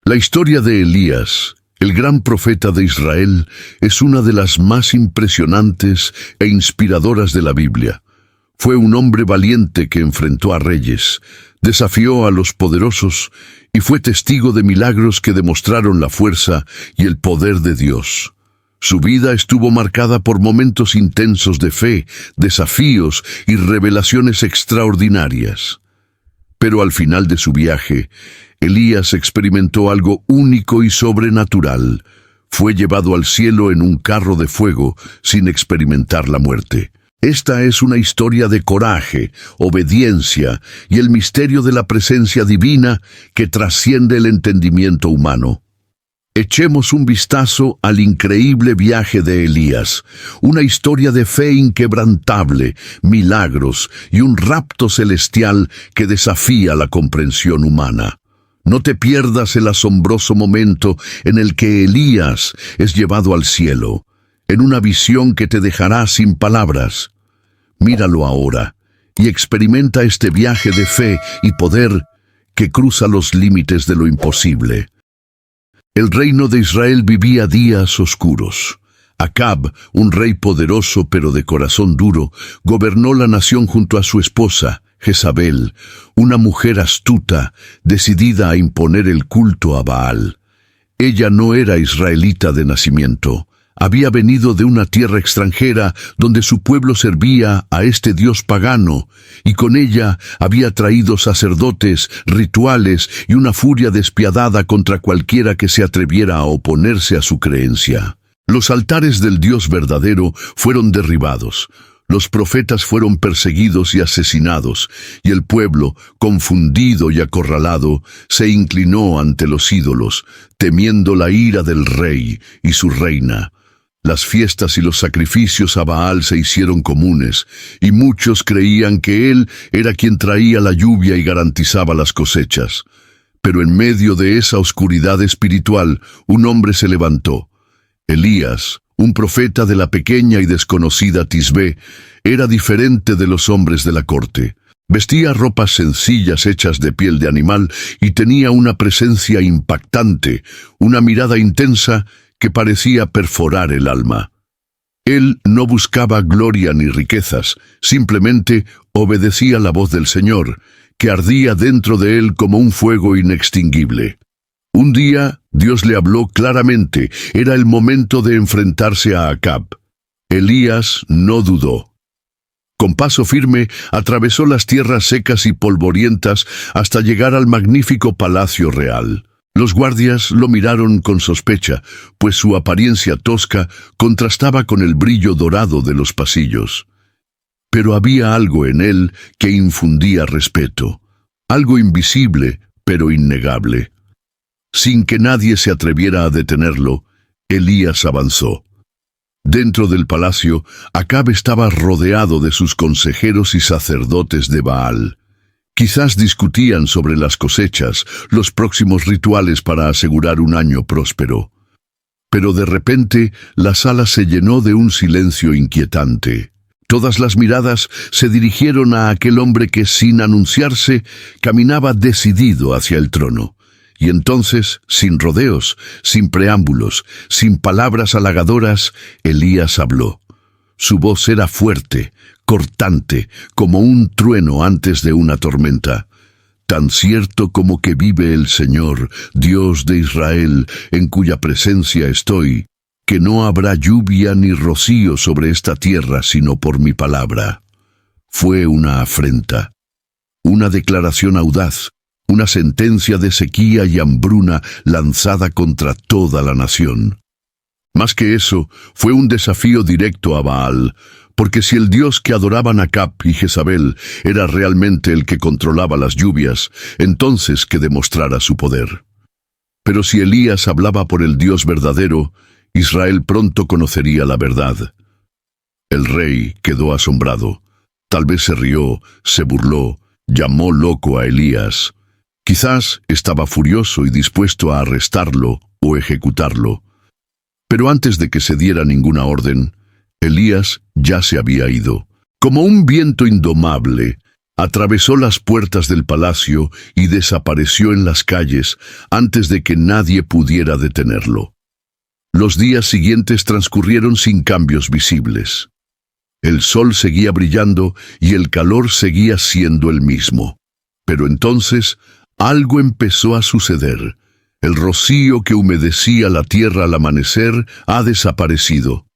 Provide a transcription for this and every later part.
La historia de Elías, el gran profeta de Israel, es una de las más impresionantes e inspiradoras de la Biblia. Fue un hombre valiente que enfrentó a reyes, desafió a los poderosos y fue testigo de milagros que demostraron la fuerza y el poder de Dios. Su vida estuvo marcada por momentos intensos de fe, desafíos y revelaciones extraordinarias. Pero al final de su viaje, Elías experimentó algo único y sobrenatural. Fue llevado al cielo en un carro de fuego sin experimentar la muerte. Esta es una historia de coraje, obediencia y el misterio de la presencia divina que trasciende el entendimiento humano. Echemos un vistazo al increíble viaje de Elías, una historia de fe inquebrantable, milagros y un rapto celestial que desafía la comprensión humana. No te pierdas el asombroso momento en el que Elías es llevado al cielo, en una visión que te dejará sin palabras. Míralo ahora y experimenta este viaje de fe y poder que cruza los límites de lo imposible. El reino de Israel vivía días oscuros. Acab, un rey poderoso pero de corazón duro, gobernó la nación junto a su esposa, Jezabel, una mujer astuta, decidida a imponer el culto a Baal. Ella no era israelita de nacimiento. Había venido de una tierra extranjera donde su pueblo servía a este dios pagano, y con ella había traído sacerdotes, rituales y una furia despiadada contra cualquiera que se atreviera a oponerse a su creencia. Los altares del Dios verdadero fueron derribados, los profetas fueron perseguidos y asesinados, y el pueblo, confundido y acorralado, se inclinó ante los ídolos, temiendo la ira del rey y su reina. Las fiestas y los sacrificios a Baal se hicieron comunes, y muchos creían que él era quien traía la lluvia y garantizaba las cosechas. Pero en medio de esa oscuridad espiritual, un hombre se levantó. Elías, un profeta de la pequeña y desconocida Tisbé, era diferente de los hombres de la corte. Vestía ropas sencillas hechas de piel de animal y tenía una presencia impactante, una mirada intensa que parecía perforar el alma. Él no buscaba gloria ni riquezas, simplemente obedecía la voz del Señor, que ardía dentro de él como un fuego inextinguible. Un día, Dios le habló claramente, era el momento de enfrentarse a Acab. Elías no dudó. Con paso firme, atravesó las tierras secas y polvorientas hasta llegar al magnífico palacio real. Los guardias lo miraron con sospecha, pues su apariencia tosca contrastaba con el brillo dorado de los pasillos. Pero había algo en él que infundía respeto, algo invisible, pero innegable. Sin que nadie se atreviera a detenerlo, Elías avanzó. Dentro del palacio, Acab estaba rodeado de sus consejeros y sacerdotes de Baal. Quizás discutían sobre las cosechas, los próximos rituales para asegurar un año próspero. Pero de repente, la sala se llenó de un silencio inquietante. Todas las miradas se dirigieron a aquel hombre que, sin anunciarse, caminaba decidido hacia el trono. Y entonces, sin rodeos, sin preámbulos, sin palabras halagadoras, Elías habló. Su voz era fuerte, cortante, como un trueno antes de una tormenta. Tan cierto como que vive el Señor, Dios de Israel, en cuya presencia estoy, que no habrá lluvia ni rocío sobre esta tierra sino por mi palabra. Fue una afrenta, una declaración audaz, una sentencia de sequía y hambruna lanzada contra toda la nación. Más que eso, fue un desafío directo a Baal, porque si el dios que adoraban Acab y Jezabel era realmente el que controlaba las lluvias, entonces que demostrara su poder. Pero si Elías hablaba por el Dios verdadero, Israel pronto conocería la verdad. El rey quedó asombrado. Tal vez se rió, se burló, llamó loco a Elías. Quizás estaba furioso y dispuesto a arrestarlo o ejecutarlo. Pero antes de que se diera ninguna orden, Elías ya se había ido. Como un viento indomable, Atravesó las puertas del palacio y desapareció en las calles antes de que nadie pudiera detenerlo. Los días siguientes transcurrieron sin cambios visibles. El sol seguía brillando y el calor seguía siendo el mismo. Pero entonces algo empezó a suceder. El rocío que humedecía la tierra al amanecer ha desaparecido.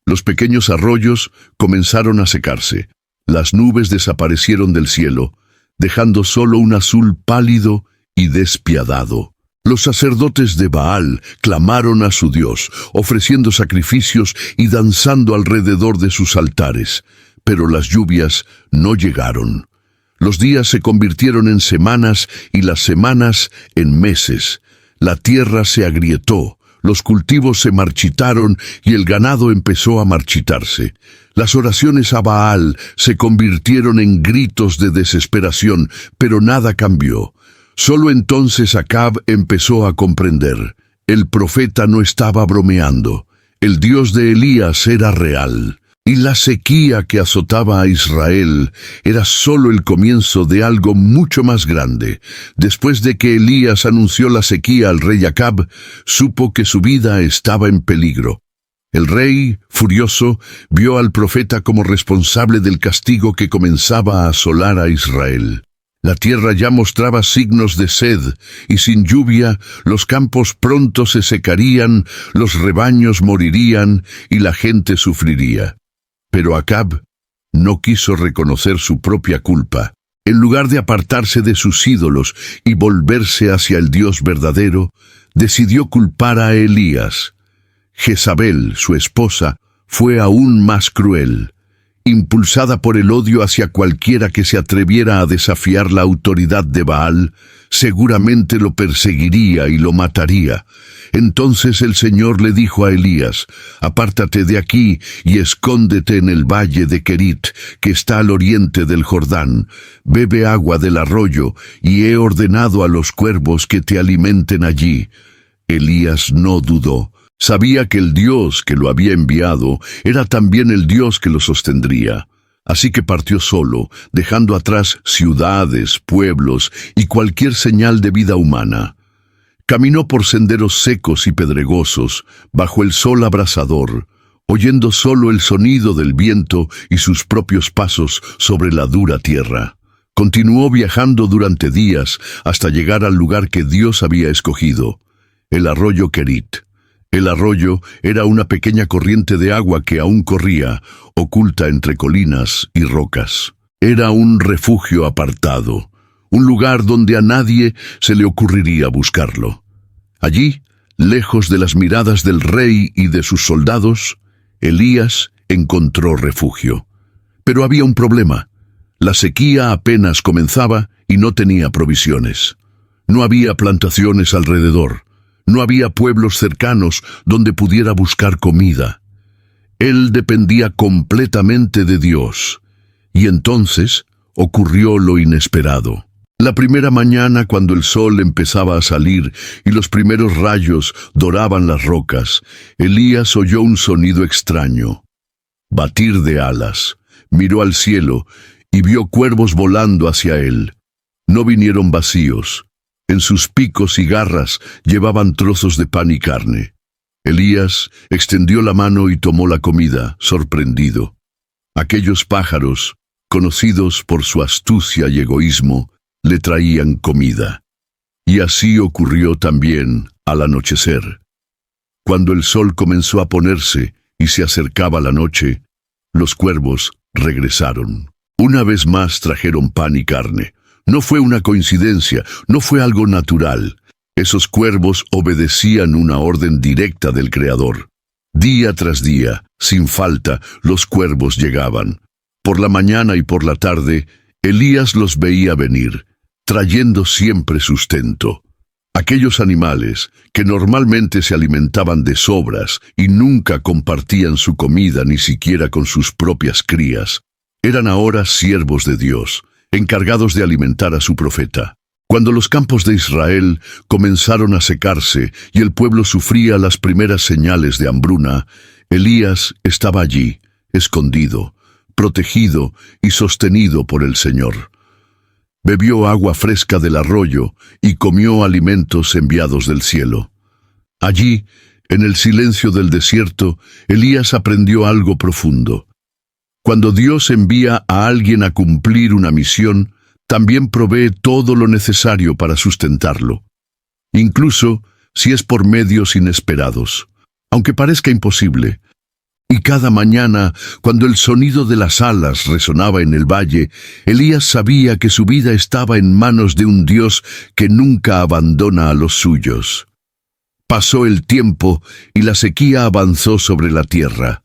Los pequeños arroyos comenzaron a secarse. Las nubes desaparecieron del cielo, dejando solo un azul pálido y despiadado. Los sacerdotes de Baal clamaron a su Dios, ofreciendo sacrificios y danzando alrededor de sus altares, pero las lluvias no llegaron. Los días se convirtieron en semanas y las semanas en meses. La tierra se agrietó, los cultivos se marchitaron y el ganado empezó a marchitarse. Las oraciones a Baal se convirtieron en gritos de desesperación, pero nada cambió. Solo entonces Acab empezó a comprender. El profeta no estaba bromeando. El Dios de Elías era real. Y la sequía que azotaba a Israel era solo el comienzo de algo mucho más grande. Después de que Elías anunció la sequía al rey Acab, supo que su vida estaba en peligro. El rey, furioso, vio al profeta como responsable del castigo que comenzaba a asolar a Israel. La tierra ya mostraba signos de sed, y sin lluvia los campos pronto se secarían, los rebaños morirían y la gente sufriría. Pero Acab no quiso reconocer su propia culpa. En lugar de apartarse de sus ídolos y volverse hacia el Dios verdadero, decidió culpar a Elías. Jezabel, su esposa, fue aún más cruel. Impulsada por el odio hacia cualquiera que se atreviera a desafiar la autoridad de Baal, seguramente lo perseguiría y lo mataría. Entonces el Señor le dijo a Elías: «Apártate de aquí y escóndete en el valle de Querit, que está al oriente del Jordán. Bebe agua del arroyo, y he ordenado a los cuervos que te alimenten allí». Elías no dudó. Sabía que el Dios que lo había enviado era también el Dios que lo sostendría. Así que partió solo, dejando atrás ciudades, pueblos y cualquier señal de vida humana. Caminó por senderos secos y pedregosos, bajo el sol abrasador, oyendo solo el sonido del viento y sus propios pasos sobre la dura tierra. Continuó viajando durante días hasta llegar al lugar que Dios había escogido, el arroyo Querit. El arroyo era una pequeña corriente de agua que aún corría, oculta entre colinas y rocas. Era un refugio apartado, un lugar donde a nadie se le ocurriría buscarlo. Allí, lejos de las miradas del rey y de sus soldados, Elías encontró refugio. Pero había un problema. La sequía apenas comenzaba y no tenía provisiones. No había plantaciones alrededor. No había pueblos cercanos donde pudiera buscar comida. Él dependía completamente de Dios. Y entonces ocurrió lo inesperado. La primera mañana, cuando el sol empezaba a salir y los primeros rayos doraban las rocas, Elías oyó un sonido extraño. Batir de alas. Miró al cielo y vio cuervos volando hacia él. No vinieron vacíos. En sus picos y garras llevaban trozos de pan y carne. Elías extendió la mano y tomó la comida, sorprendido. Aquellos pájaros, conocidos por su astucia y egoísmo, le traían comida. Y así ocurrió también al anochecer. Cuando el sol comenzó a ponerse y se acercaba la noche, los cuervos regresaron. Una vez más trajeron pan y carne. No fue una coincidencia, no fue algo natural. Esos cuervos obedecían una orden directa del Creador. Día tras día, sin falta, los cuervos llegaban. Por la mañana y por la tarde, Elías los veía venir, trayendo siempre sustento. Aquellos animales, que normalmente se alimentaban de sobras y nunca compartían su comida ni siquiera con sus propias crías, eran ahora siervos de Dios, encargados de alimentar a su profeta. Cuando los campos de Israel comenzaron a secarse y el pueblo sufría las primeras señales de hambruna, Elías estaba allí, escondido, protegido y sostenido por el Señor. bebió agua fresca del arroyo y comió alimentos enviados del cielo. Allí, en el silencio del desierto, Elías aprendió algo profundo. Cuando Dios envía a alguien a cumplir una misión, también provee todo lo necesario para sustentarlo, incluso si es por medios inesperados, aunque parezca imposible. Y cada mañana, cuando el sonido de las alas resonaba en el valle, Elías sabía que su vida estaba en manos de un Dios que nunca abandona a los suyos. Pasó el tiempo y la sequía avanzó sobre la tierra.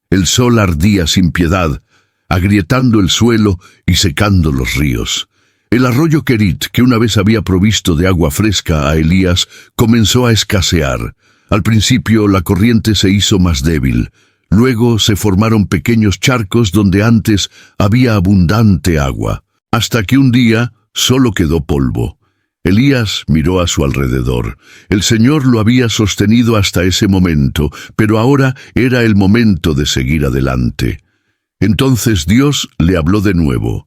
El sol ardía sin piedad, agrietando el suelo y secando los ríos. El arroyo Querit, que una vez había provisto de agua fresca a Elías, comenzó a escasear. Al principio la corriente se hizo más débil. Luego se formaron pequeños charcos donde antes había abundante agua, hasta que un día solo quedó polvo. Elías miró a su alrededor. El Señor lo había sostenido hasta ese momento, pero ahora era el momento de seguir adelante. Entonces Dios le habló de nuevo.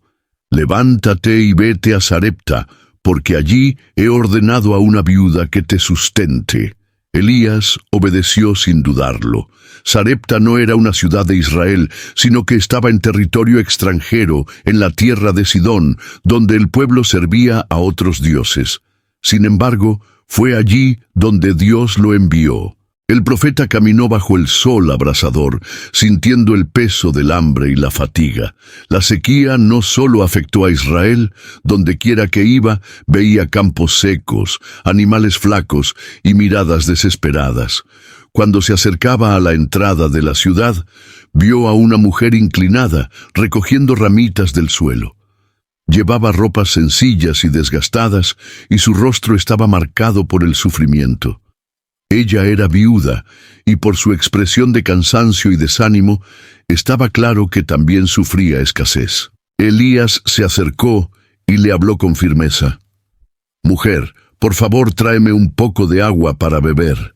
«Levántate y vete a Sarepta, porque allí he ordenado a una viuda que te sustente». Elías obedeció sin dudarlo. Sarepta no era una ciudad de Israel, sino que estaba en territorio extranjero, en la tierra de Sidón, donde el pueblo servía a otros dioses. Sin embargo, fue allí donde Dios lo envió. El profeta caminó bajo el sol abrasador, sintiendo el peso del hambre y la fatiga. La sequía no solo afectó a Israel, donde quiera que iba, veía campos secos, animales flacos y miradas desesperadas. Cuando se acercaba a la entrada de la ciudad, vio a una mujer inclinada, recogiendo ramitas del suelo. Llevaba ropas sencillas y desgastadas, y su rostro estaba marcado por el sufrimiento. Ella era viuda, y por su expresión de cansancio y desánimo, estaba claro que también sufría escasez. Elías se acercó y le habló con firmeza. «Mujer, por favor, tráeme un poco de agua para beber».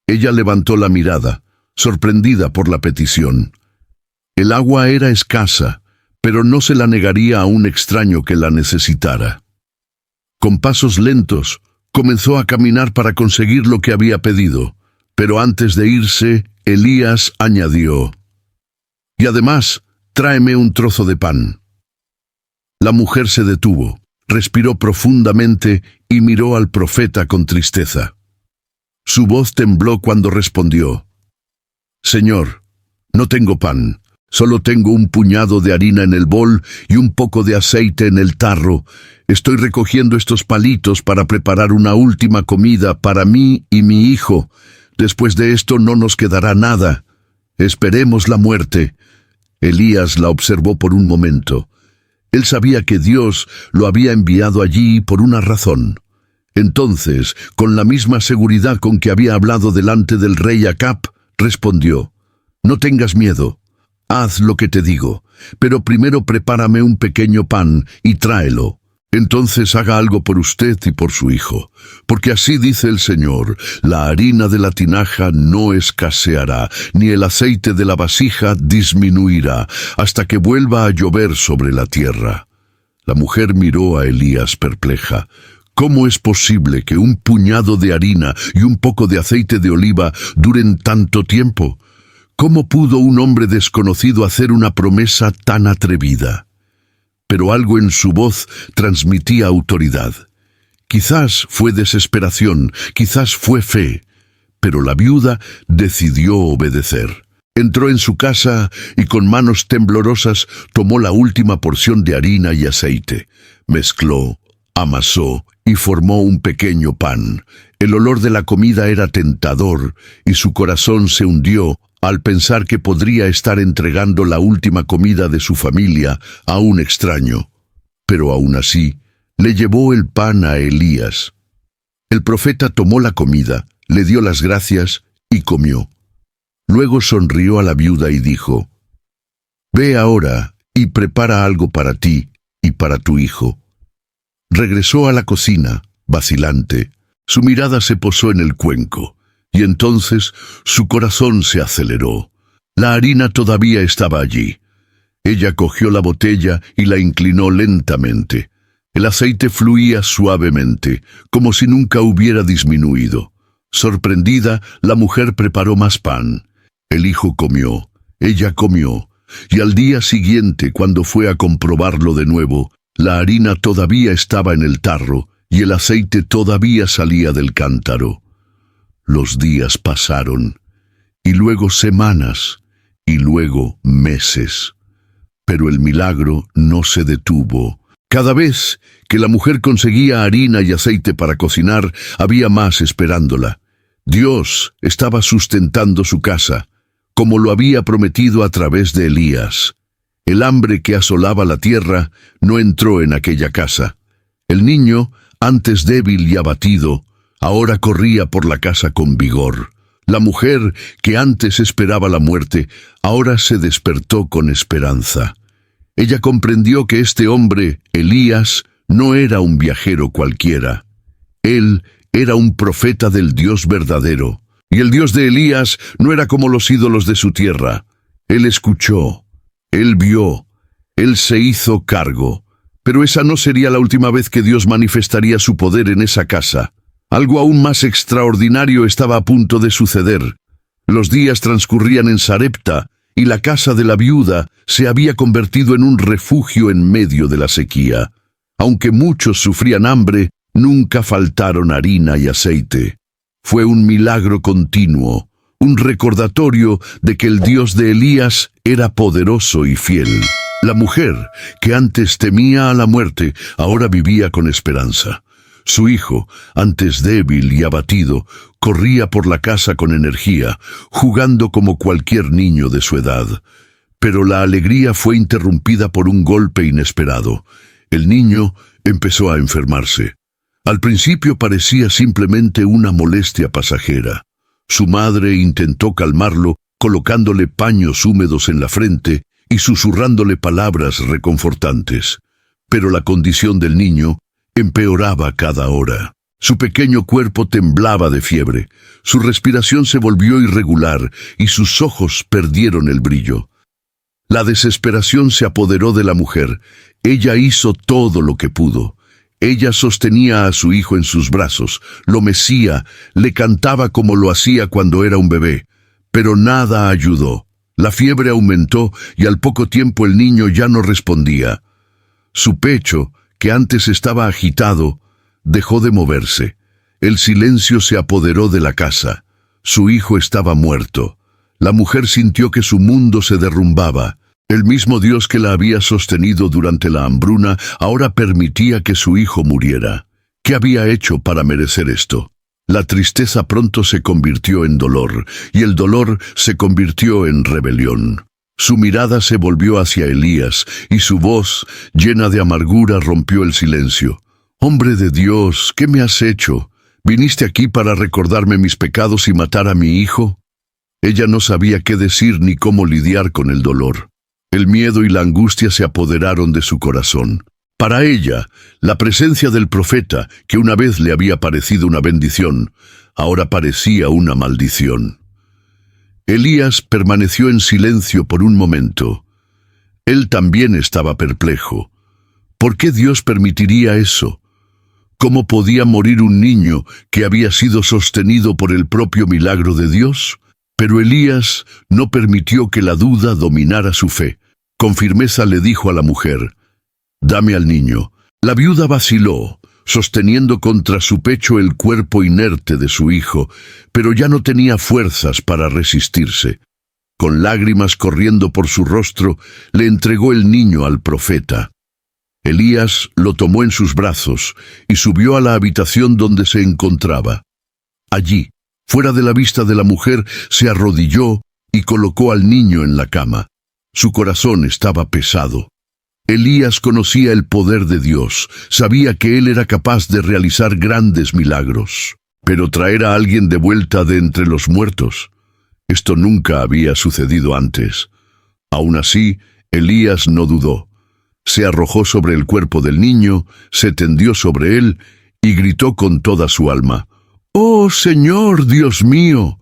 Ella levantó la mirada, sorprendida por la petición. El agua era escasa, pero no se la negaría a un extraño que la necesitara. Con pasos lentos, comenzó a caminar para conseguir lo que había pedido, pero antes de irse, Elías añadió: «Y además, tráeme un trozo de pan». La mujer se detuvo, respiró profundamente y miró al profeta con tristeza. Su voz tembló cuando respondió: «Señor, no tengo pan, solo tengo un puñado de harina en el bol y un poco de aceite en el tarro. Estoy recogiendo estos palitos para preparar una última comida para mí y mi hijo. Después de esto no nos quedará nada. Esperemos la muerte». Elías la observó por un momento. Él sabía que Dios lo había enviado allí por una razón. Entonces, con la misma seguridad con que había hablado delante del rey Acab, respondió: «No tengas miedo. Haz lo que te digo, pero primero prepárame un pequeño pan y tráelo. Entonces haga algo por usted y por su hijo, porque así dice el Señor: la harina de la tinaja no escaseará, ni el aceite de la vasija disminuirá, hasta que vuelva a llover sobre la tierra». La mujer miró a Elías perpleja. ¿Cómo es posible que un puñado de harina y un poco de aceite de oliva duren tanto tiempo? ¿Cómo pudo un hombre desconocido hacer una promesa tan atrevida? Pero algo en su voz transmitía autoridad. Quizás fue desesperación, quizás fue fe, pero la viuda decidió obedecer. Entró en su casa y con manos temblorosas tomó la última porción de harina y aceite. Mezcló, amasó y formó un pequeño pan. El olor de la comida era tentador y su corazón se hundió al pensar que podría estar entregando la última comida de su familia a un extraño. Pero aún así, le llevó el pan a Elías. El profeta tomó la comida, le dio las gracias y comió. Luego sonrió a la viuda y dijo: «Ve ahora y prepara algo para ti y para tu hijo». Regresó a la cocina, vacilante. Su mirada se posó en el cuenco, y entonces su corazón se aceleró. La harina todavía estaba allí. Ella cogió la botella y la inclinó lentamente. El aceite fluía suavemente, como si nunca hubiera disminuido. Sorprendida, la mujer preparó más pan. El hijo comió, ella comió, y al día siguiente, cuando fue a comprobarlo de nuevo, la harina todavía estaba en el tarro y el aceite todavía salía del cántaro. Los días pasaron, y luego semanas, y luego meses. Pero el milagro no se detuvo. Cada vez que la mujer conseguía harina y aceite para cocinar, había más esperándola. Dios estaba sustentando su casa, como lo había prometido a través de Elías. El hambre que asolaba la tierra no entró en aquella casa. El niño, antes débil y abatido, ahora corría por la casa con vigor. La mujer, que antes esperaba la muerte, ahora se despertó con esperanza. Ella comprendió que este hombre, Elías, no era un viajero cualquiera. Él era un profeta del Dios verdadero. Y el Dios de Elías no era como los ídolos de su tierra. Él escuchó, él vio, él se hizo cargo. Pero esa no sería la última vez que Dios manifestaría su poder en esa casa. Algo aún más extraordinario estaba a punto de suceder. Los días transcurrían en Sarepta, y la casa de la viuda se había convertido en un refugio en medio de la sequía. Aunque muchos sufrían hambre, nunca faltaron harina y aceite. Fue un milagro continuo, un recordatorio de que el Dios de Elías era poderoso y fiel. La mujer, que antes temía a la muerte, ahora vivía con esperanza. Su hijo, antes débil y abatido, corría por la casa con energía, jugando como cualquier niño de su edad. Pero la alegría fue interrumpida por un golpe inesperado. El niño empezó a enfermarse. Al principio parecía simplemente una molestia pasajera. Su madre intentó calmarlo, colocándole paños húmedos en la frente y susurrándole palabras reconfortantes. Pero la condición del niño empeoraba cada hora. Su pequeño cuerpo temblaba de fiebre, su respiración se volvió irregular y sus ojos perdieron el brillo. La desesperación se apoderó de la mujer. Ella hizo todo lo que pudo. Ella sostenía a su hijo en sus brazos, lo mecía, le cantaba como lo hacía cuando era un bebé, pero nada ayudó. La fiebre aumentó y al poco tiempo el niño ya no respondía. Su pecho, que antes estaba agitado, dejó de moverse. El silencio se apoderó de la casa. Su hijo estaba muerto. La mujer sintió que su mundo se derrumbaba. El mismo Dios que la había sostenido durante la hambruna ahora permitía que su hijo muriera. ¿Qué había hecho para merecer esto? La tristeza pronto se convirtió en dolor, y el dolor se convirtió en rebelión. Su mirada se volvió hacia Elías, y su voz, llena de amargura, rompió el silencio. «Hombre de Dios, ¿qué me has hecho? ¿Viniste aquí para recordarme mis pecados y matar a mi hijo?» Ella no sabía qué decir ni cómo lidiar con el dolor. El miedo y la angustia se apoderaron de su corazón. Para ella, la presencia del profeta, que una vez le había parecido una bendición, ahora parecía una maldición. Elías permaneció en silencio por un momento. Él también estaba perplejo. ¿Por qué Dios permitiría eso? ¿Cómo podía morir un niño que había sido sostenido por el propio milagro de Dios? Pero Elías no permitió que la duda dominara su fe. Con firmeza le dijo a la mujer: «Dame al niño». La viuda vaciló, sosteniendo contra su pecho el cuerpo inerte de su hijo, pero ya no tenía fuerzas para resistirse. Con lágrimas corriendo por su rostro, le entregó el niño al profeta. Elías lo tomó en sus brazos y subió a la habitación donde se encontraba. Allí, fuera de la vista de la mujer, se arrodilló y colocó al niño en la cama. Su corazón estaba pesado. Elías conocía el poder de Dios, sabía que él era capaz de realizar grandes milagros. Pero traer a alguien de vuelta de entre los muertos, esto nunca había sucedido antes. Aún así, Elías no dudó. Se arrojó sobre el cuerpo del niño, se tendió sobre él y gritó con toda su alma: «¡Oh, Señor, Dios mío!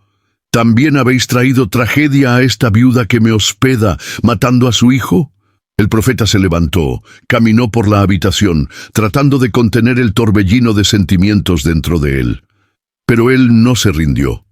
¿También habéis traído tragedia a esta viuda que me hospeda, matando a su hijo? El profeta se levantó, caminó por la habitación, tratando de contener el torbellino de sentimientos dentro de él. Pero él no se rindió.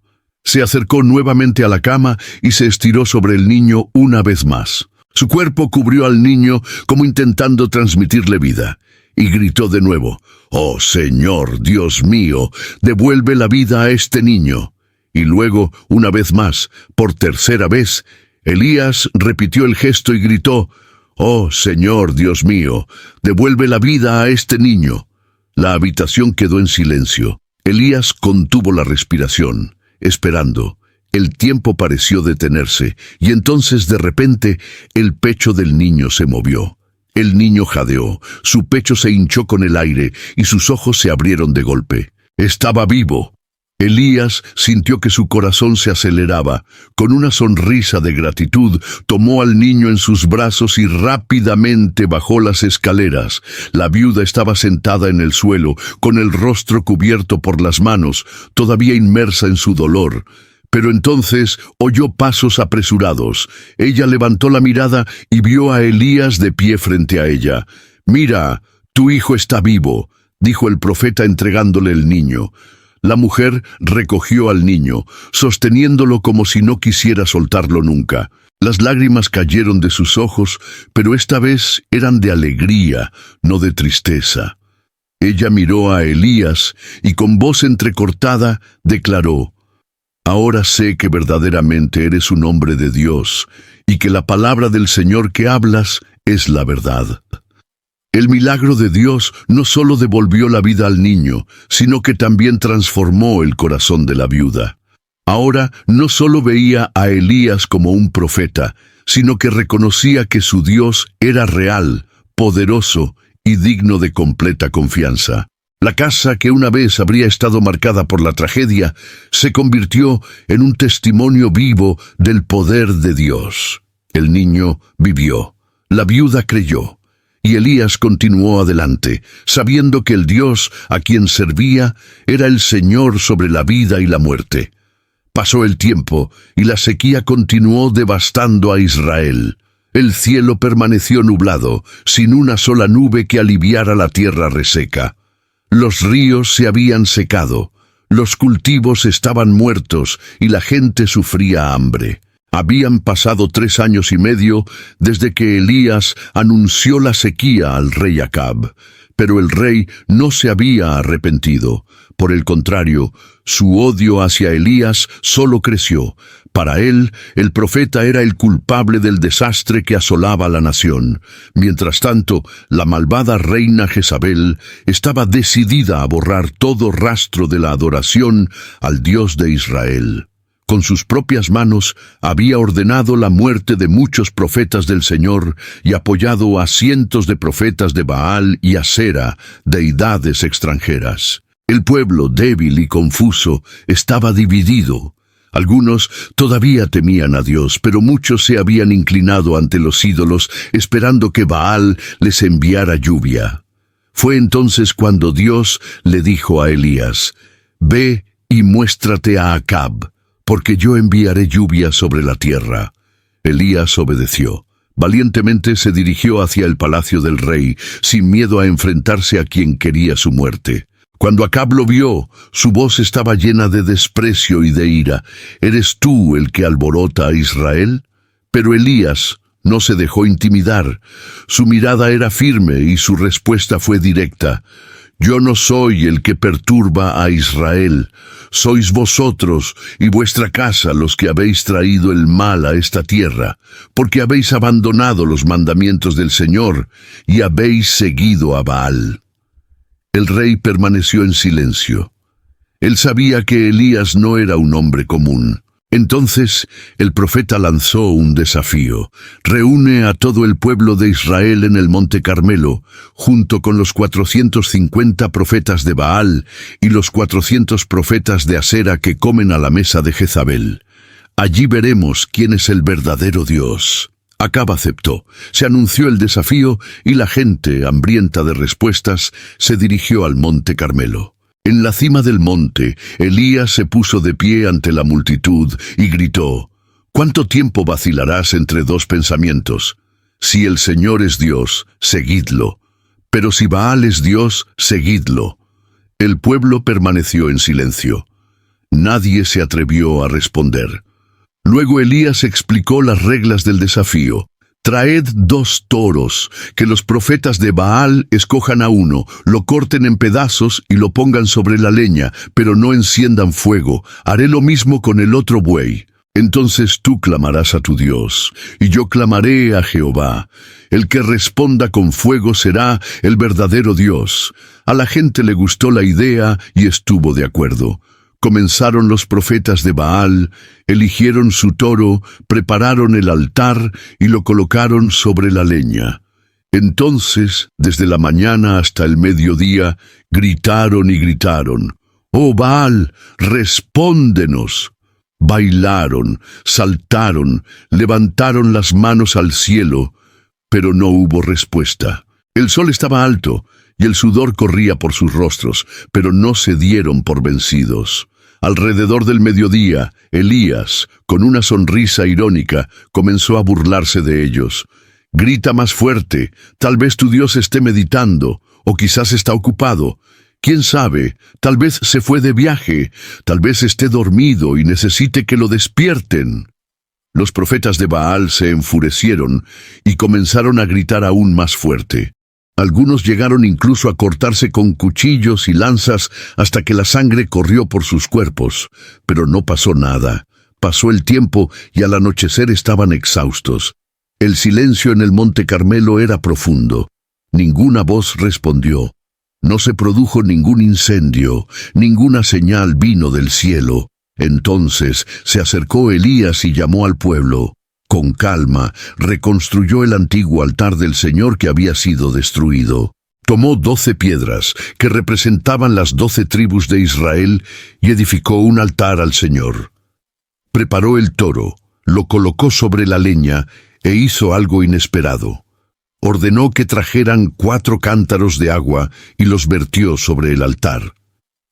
Se acercó nuevamente a la cama y se estiró sobre el niño una vez más. Su cuerpo cubrió al niño como intentando transmitirle vida, y gritó de nuevo: «Oh Señor, Dios mío, devuelve la vida a este niño». Y luego, una vez más, por tercera vez, Elías repitió el gesto y gritó: «Oh Señor, Dios mío, devuelve la vida a este niño». La habitación quedó en silencio. Elías contuvo la respiración, esperando. El tiempo pareció detenerse, y entonces de repente el pecho del niño se movió. El niño jadeó, su pecho se hinchó con el aire y sus ojos se abrieron de golpe. Estaba vivo. Elías sintió que su corazón se aceleraba. Con una sonrisa de gratitud, tomó al niño en sus brazos y rápidamente bajó las escaleras. La viuda estaba sentada en el suelo, con el rostro cubierto por las manos, todavía inmersa en su dolor. Pero entonces oyó pasos apresurados. Ella levantó la mirada y vio a Elías de pie frente a ella. «Mira, tu hijo está vivo», dijo el profeta entregándole el niño. La mujer recogió al niño, sosteniéndolo como si no quisiera soltarlo nunca. Las lágrimas cayeron de sus ojos, pero esta vez eran de alegría, no de tristeza. Ella miró a Elías y con voz entrecortada declaró: «Ahora sé que verdaderamente eres un hombre de Dios y que la palabra del Señor que hablas es la verdad». El milagro de Dios no solo devolvió la vida al niño, sino que también transformó el corazón de la viuda. Ahora no solo veía a Elías como un profeta, sino que reconocía que su Dios era real, poderoso y digno de completa confianza. La casa que una vez habría estado marcada por la tragedia se convirtió en un testimonio vivo del poder de Dios. El niño vivió, la viuda creyó. Y Elías continuó adelante, sabiendo que el Dios a quien servía era el Señor sobre la vida y la muerte. Pasó el tiempo y la sequía continuó devastando a Israel. El cielo permaneció nublado, sin una sola nube que aliviara la tierra reseca. Los ríos se habían secado, los cultivos estaban muertos y la gente sufría hambre. Habían pasado 3 años y medio desde que Elías anunció la sequía al rey Acab, pero el rey no se había arrepentido. Por el contrario, su odio hacia Elías solo creció. Para él, el profeta era el culpable del desastre que asolaba a la nación. Mientras tanto, la malvada reina Jezabel estaba decidida a borrar todo rastro de la adoración al Dios de Israel. Con sus propias manos había ordenado la muerte de muchos profetas del Señor y apoyado a cientos de profetas de Baal y Asera, deidades extranjeras. El pueblo, débil y confuso, estaba dividido. Algunos todavía temían a Dios, pero muchos se habían inclinado ante los ídolos, esperando que Baal les enviara lluvia. Fue entonces cuando Dios le dijo a Elías: «Ve y muéstrate a Acab, porque yo enviaré lluvia sobre la tierra». Elías obedeció. Valientemente se dirigió hacia el palacio del rey, sin miedo a enfrentarse a quien quería su muerte. Cuando Acab lo vio, su voz estaba llena de desprecio y de ira. «¿Eres tú el que alborota a Israel?». Pero Elías no se dejó intimidar. Su mirada era firme y su respuesta fue directa: «Yo no soy el que perturba a Israel. Sois vosotros y vuestra casa los que habéis traído el mal a esta tierra, porque habéis abandonado los mandamientos del Señor y habéis seguido a Baal». El rey permaneció en silencio. Él sabía que Elías no era un hombre común. Entonces el profeta lanzó un desafío: «Reúne a todo el pueblo de Israel en el monte Carmelo, junto con los 450 profetas de Baal y los 400 profetas de Asera que comen a la mesa de Jezabel. Allí veremos quién es el verdadero Dios». Acab aceptó. Se anunció el desafío y la gente, hambrienta de respuestas, se dirigió al monte Carmelo. En la cima del monte, Elías se puso de pie ante la multitud y gritó: «¿Cuánto tiempo vacilarás entre dos pensamientos? Si el Señor es Dios, seguidlo. Pero si Baal es Dios, seguidlo. El pueblo permaneció en silencio. Nadie se atrevió a responder. Luego Elías explicó las reglas del desafío. Traed 2 toros, que los profetas de Baal escojan a uno, lo corten en pedazos y lo pongan sobre la leña, pero no enciendan fuego. Haré lo mismo con el otro buey. Entonces tú clamarás a tu Dios, y yo clamaré a Jehová. El que responda con fuego será el verdadero Dios. A la gente le gustó la idea y estuvo de acuerdo. Comenzaron los profetas de Baal, eligieron su toro, prepararon el altar y lo colocaron sobre la leña. Entonces, desde la mañana hasta el mediodía, gritaron y gritaron: «¡Oh Baal, respóndenos!». Bailaron, saltaron, levantaron las manos al cielo, pero no hubo respuesta. El sol estaba alto y el sudor corría por sus rostros, pero no se dieron por vencidos. Alrededor del mediodía, Elías, con una sonrisa irónica, comenzó a burlarse de ellos. «Grita más fuerte, tal vez tu Dios esté meditando, o quizás está ocupado. ¿Quién sabe? Tal vez se fue de viaje, tal vez esté dormido y necesite que lo despierten». Los profetas de Baal se enfurecieron y comenzaron a gritar aún más fuerte. Algunos llegaron incluso a cortarse con cuchillos y lanzas hasta que la sangre corrió por sus cuerpos. Pero no pasó nada. Pasó el tiempo y al anochecer estaban exhaustos. El silencio en el Monte Carmelo era profundo. Ninguna voz respondió. No se produjo ningún incendio, ninguna señal vino del cielo. Entonces se acercó Elías y llamó al pueblo. Con calma, reconstruyó el antiguo altar del Señor que había sido destruido. Tomó 12 piedras, que representaban las 12 tribus de Israel, y edificó un altar al Señor. Preparó el toro, lo colocó sobre la leña, e hizo algo inesperado. Ordenó que trajeran 4 cántaros de agua y los vertió sobre el altar.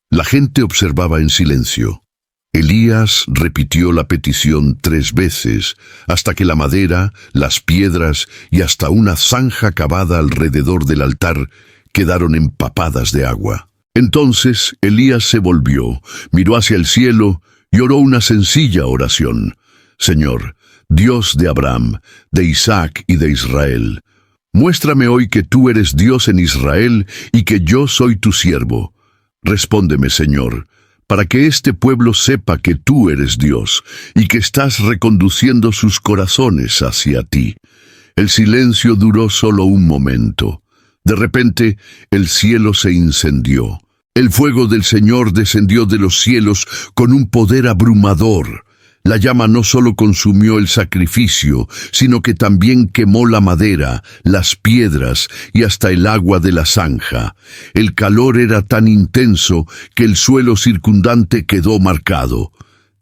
La gente observaba en silencio. Elías repitió la petición 3 veces, hasta que la madera, las piedras y hasta una zanja cavada alrededor del altar quedaron empapadas de agua. Entonces Elías se volvió, miró hacia el cielo y oró una sencilla oración. «Señor, Dios de Abraham, de Isaac y de Israel, muéstrame hoy que tú eres Dios en Israel y que yo soy tu siervo. Respóndeme, Señor, para que este pueblo sepa que tú eres Dios y que estás reconduciendo sus corazones hacia ti». El silencio duró solo un momento. De repente, el cielo se incendió. El fuego del Señor descendió de los cielos con un poder abrumador. La llama no solo consumió el sacrificio, sino que también quemó la madera, las piedras y hasta el agua de la zanja. El calor era tan intenso que el suelo circundante quedó marcado.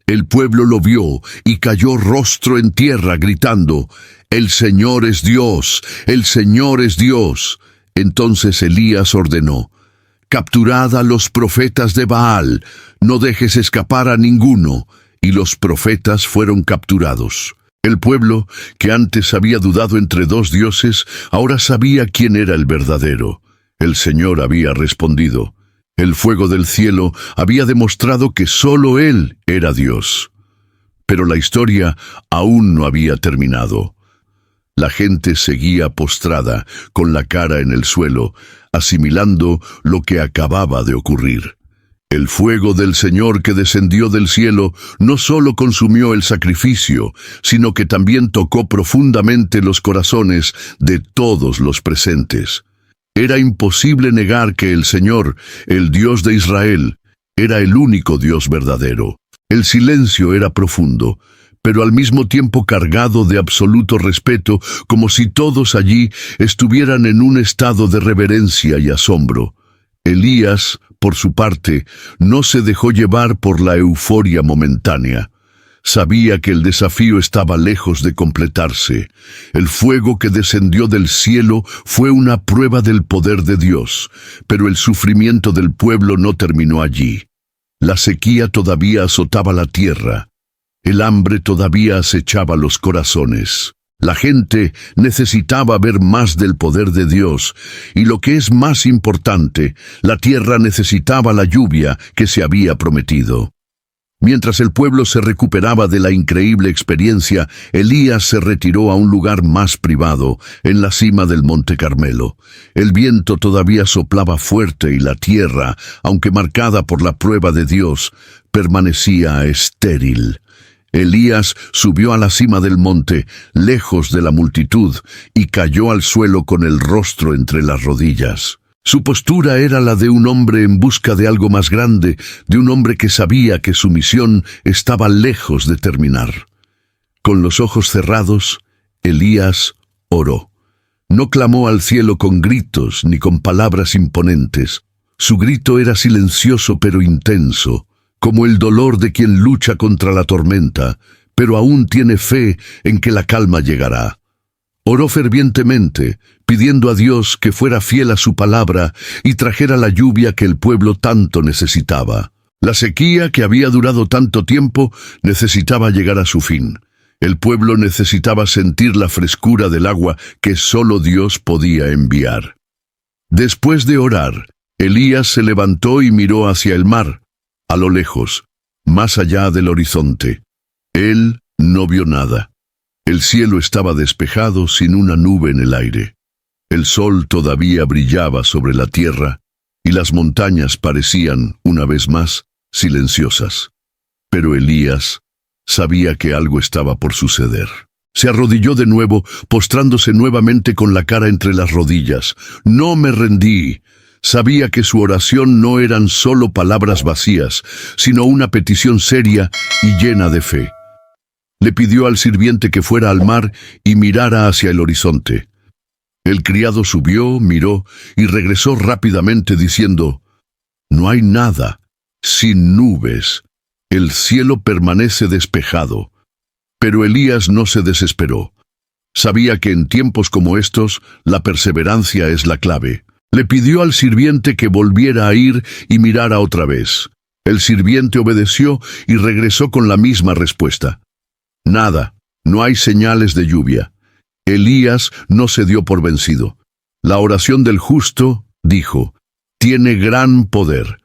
El pueblo lo vio y cayó rostro en tierra gritando: «El Señor es Dios, el Señor es Dios». Entonces Elías ordenó: «Capturad a los profetas de Baal, no dejes escapar a ninguno». Y los profetas fueron capturados. El pueblo, que antes había dudado entre 2 dioses, ahora sabía quién era el verdadero. El Señor había respondido. El fuego del cielo había demostrado que solo Él era Dios. Pero la historia aún no había terminado. La gente seguía postrada, con la cara en el suelo, asimilando lo que acababa de ocurrir. El fuego del Señor que descendió del cielo no solo consumió el sacrificio, sino que también tocó profundamente los corazones de todos los presentes. Era imposible negar que el Señor, el Dios de Israel, era el único Dios verdadero. El silencio era profundo, pero al mismo tiempo cargado de absoluto respeto, como si todos allí estuvieran en un estado de reverencia y asombro. Elías, por su parte, no se dejó llevar por la euforia momentánea. Sabía que el desafío estaba lejos de completarse. El fuego que descendió del cielo fue una prueba del poder de Dios, pero el sufrimiento del pueblo no terminó allí. La sequía todavía azotaba la tierra. El hambre todavía acechaba los corazones. La gente necesitaba ver más del poder de Dios, y lo que es más importante, la tierra necesitaba la lluvia que se había prometido. Mientras el pueblo se recuperaba de la increíble experiencia, Elías se retiró a un lugar más privado, en la cima del Monte Carmelo. El viento todavía soplaba fuerte y la tierra, aunque marcada por la prueba de Dios, permanecía estéril. Elías subió a la cima del monte, lejos de la multitud, y cayó al suelo con el rostro entre las rodillas. Su postura era la de un hombre en busca de algo más grande, de un hombre que sabía que su misión estaba lejos de terminar. Con los ojos cerrados, Elías oró. No clamó al cielo con gritos ni con palabras imponentes. Su grito era silencioso pero intenso, como el dolor de quien lucha contra la tormenta, pero aún tiene fe en que la calma llegará. Oró fervientemente, pidiendo a Dios que fuera fiel a su palabra y trajera la lluvia que el pueblo tanto necesitaba. La sequía que había durado tanto tiempo necesitaba llegar a su fin. El pueblo necesitaba sentir la frescura del agua que solo Dios podía enviar. Después de orar, Elías se levantó y miró hacia el mar, a lo lejos, más allá del horizonte. Él no vio nada. El cielo estaba despejado sin una nube en el aire. El sol todavía brillaba sobre la tierra y las montañas parecían, una vez más, silenciosas. Pero Elías sabía que algo estaba por suceder. Se arrodilló de nuevo, postrándose nuevamente con la cara entre las rodillas. «No me rendí». Sabía que su oración no eran solo palabras vacías, sino una petición seria y llena de fe. Le pidió al sirviente que fuera al mar y mirara hacia el horizonte. El criado subió, miró y regresó rápidamente diciendo: «No hay nada, sin nubes. El cielo permanece despejado». Pero Elías no se desesperó. Sabía que en tiempos como estos, la perseverancia es la clave. Le pidió al sirviente que volviera a ir y mirara otra vez. El sirviente obedeció y regresó con la misma respuesta. Nada, no hay señales de lluvia. Elías no se dio por vencido. La oración del justo, dijo, tiene gran poder.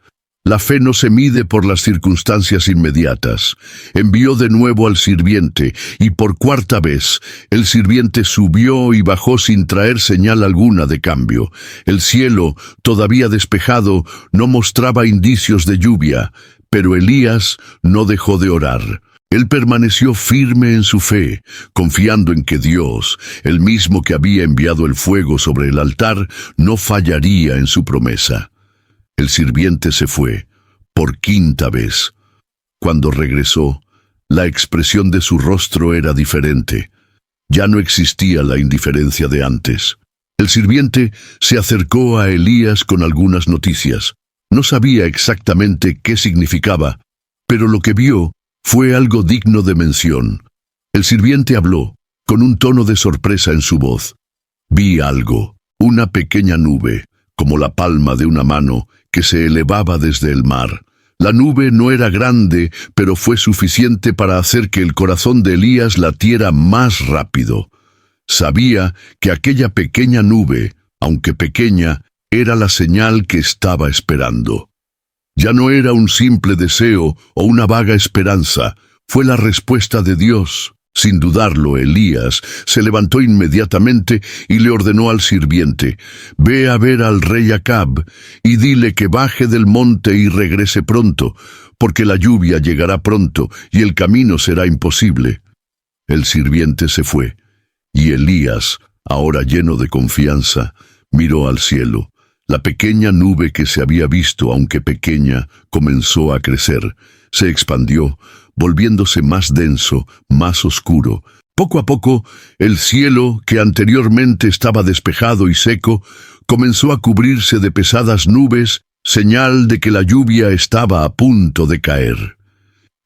La fe no se mide por las circunstancias inmediatas. Envió de nuevo al sirviente, y por cuarta vez, el sirviente subió y bajó sin traer señal alguna de cambio. El cielo, todavía despejado, no mostraba indicios de lluvia, pero Elías no dejó de orar. Él permaneció firme en su fe, confiando en que Dios, el mismo que había enviado el fuego sobre el altar, no fallaría en su promesa. El sirviente se fue, por quinta vez. Cuando regresó, la expresión de su rostro era diferente. Ya no existía la indiferencia de antes. El sirviente se acercó a Elías con algunas noticias. No sabía exactamente qué significaba, pero lo que vio fue algo digno de mención. El sirviente habló, con un tono de sorpresa en su voz. Vi algo, una pequeña nube, como la palma de una mano, que se elevaba desde el mar. La nube no era grande, pero fue suficiente para hacer que el corazón de Elías latiera más rápido. Sabía que aquella pequeña nube, aunque pequeña, era la señal que estaba esperando. Ya no era un simple deseo o una vaga esperanza, fue la respuesta de Dios. Sin dudarlo, Elías se levantó inmediatamente y le ordenó al sirviente, «Ve a ver al rey Acab y dile que baje del monte y regrese pronto, porque la lluvia llegará pronto y el camino será imposible». El sirviente se fue, y Elías, ahora lleno de confianza, miró al cielo. La pequeña nube que se había visto, aunque pequeña, comenzó a crecer, se expandió, volviéndose más denso, más oscuro. Poco a poco, el cielo, que anteriormente estaba despejado y seco, comenzó a cubrirse de pesadas nubes, señal de que la lluvia estaba a punto de caer.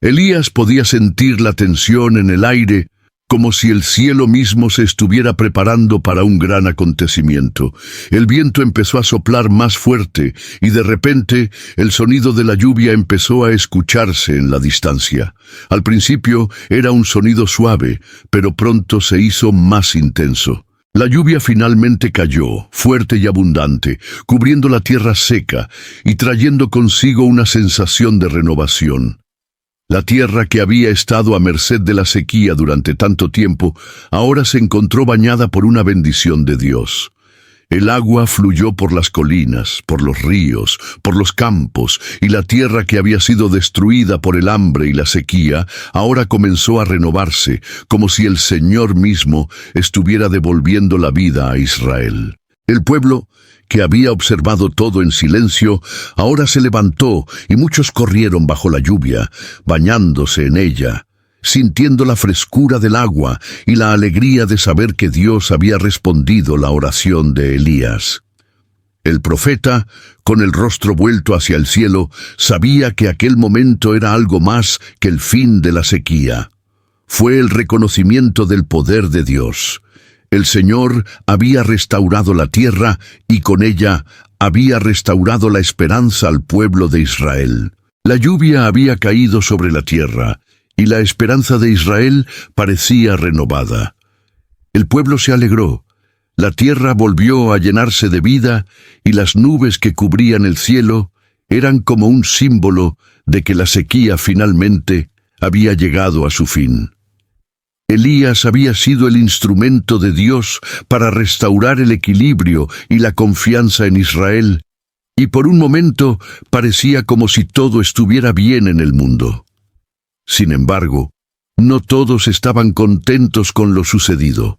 Elías podía sentir la tensión en el aire, como si el cielo mismo se estuviera preparando para un gran acontecimiento. El viento empezó a soplar más fuerte y de repente el sonido de la lluvia empezó a escucharse en la distancia. Al principio era un sonido suave, pero pronto se hizo más intenso. La lluvia finalmente cayó, fuerte y abundante, cubriendo la tierra seca y trayendo consigo una sensación de renovación. La tierra que había estado a merced de la sequía durante tanto tiempo, ahora se encontró bañada por una bendición de Dios. El agua fluyó por las colinas, por los ríos, por los campos, y la tierra que había sido destruida por el hambre y la sequía, ahora comenzó a renovarse, como si el Señor mismo estuviera devolviendo la vida a Israel. El pueblo, que había observado todo en silencio, ahora se levantó y muchos corrieron bajo la lluvia, bañándose en ella, sintiendo la frescura del agua y la alegría de saber que Dios había respondido la oración de Elías. El profeta, con el rostro vuelto hacia el cielo, sabía que aquel momento era algo más que el fin de la sequía. Fue el reconocimiento del poder de Dios. El Señor había restaurado la tierra y con ella había restaurado la esperanza al pueblo de Israel. La lluvia había caído sobre la tierra y la esperanza de Israel parecía renovada. El pueblo se alegró. La tierra volvió a llenarse de vida y las nubes que cubrían el cielo eran como un símbolo de que la sequía finalmente había llegado a su fin. Elías había sido el instrumento de Dios para restaurar el equilibrio y la confianza en Israel, y por un momento parecía como si todo estuviera bien en el mundo. Sin embargo, no todos estaban contentos con lo sucedido.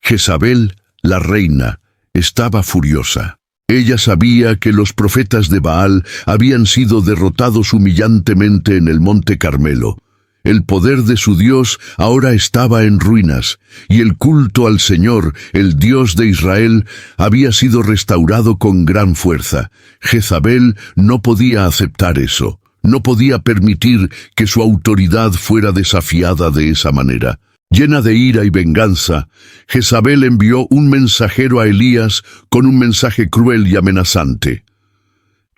Jezabel, la reina, estaba furiosa. Ella sabía que los profetas de Baal habían sido derrotados humillantemente en el monte Carmelo. El poder de su Dios ahora estaba en ruinas, y el culto al Señor, el Dios de Israel, había sido restaurado con gran fuerza. Jezabel no podía aceptar eso, no podía permitir que su autoridad fuera desafiada de esa manera. Llena de ira y venganza, Jezabel envió un mensajero a Elías con un mensaje cruel y amenazante.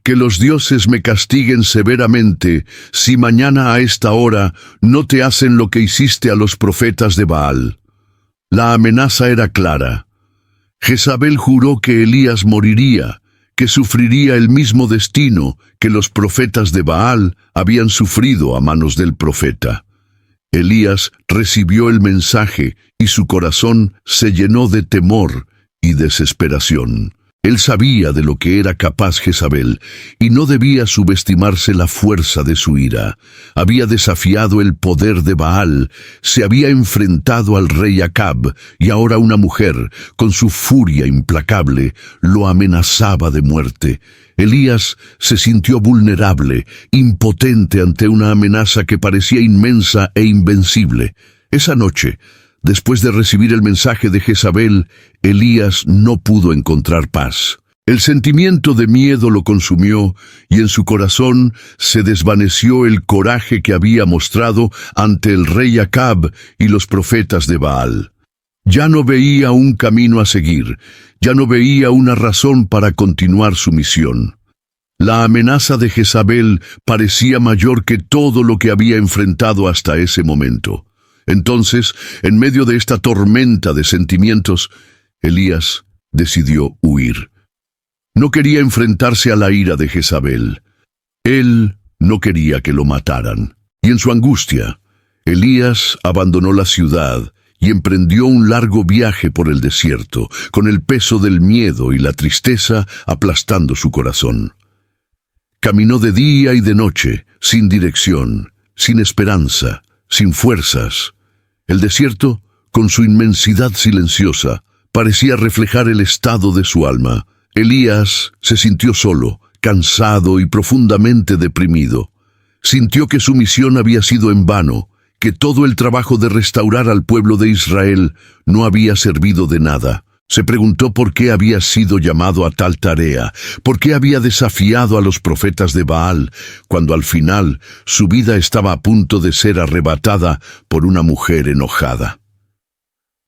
Que los dioses me castiguen severamente si mañana a esta hora no te hacen lo que hiciste a los profetas de Baal. La amenaza era clara. Jezabel juró que Elías moriría, que sufriría el mismo destino que los profetas de Baal habían sufrido a manos del profeta. Elías recibió el mensaje y su corazón se llenó de temor y desesperación. Él sabía de lo que era capaz Jezabel, y no debía subestimarse la fuerza de su ira. Había desafiado el poder de Baal, se había enfrentado al rey Acab, y ahora una mujer, con su furia implacable, lo amenazaba de muerte. Elías se sintió vulnerable, impotente ante una amenaza que parecía inmensa e invencible. Esa noche, después de recibir el mensaje de Jezabel, Elías no pudo encontrar paz. El sentimiento de miedo lo consumió y en su corazón se desvaneció el coraje que había mostrado ante el rey Acab y los profetas de Baal. Ya no veía un camino a seguir, ya no veía una razón para continuar su misión. La amenaza de Jezabel parecía mayor que todo lo que había enfrentado hasta ese momento. Entonces, en medio de esta tormenta de sentimientos, Elías decidió huir. No quería enfrentarse a la ira de Jezabel. Él no quería que lo mataran. Y en su angustia, Elías abandonó la ciudad y emprendió un largo viaje por el desierto, con el peso del miedo y la tristeza aplastando su corazón. Caminó de día y de noche, sin dirección, sin esperanza, sin fuerzas. El desierto, con su inmensidad silenciosa, parecía reflejar el estado de su alma. Elías se sintió solo, cansado y profundamente deprimido. Sintió que su misión había sido en vano, que todo el trabajo de restaurar al pueblo de Israel no había servido de nada. Se preguntó por qué había sido llamado a tal tarea, por qué había desafiado a los profetas de Baal, cuando al final su vida estaba a punto de ser arrebatada por una mujer enojada.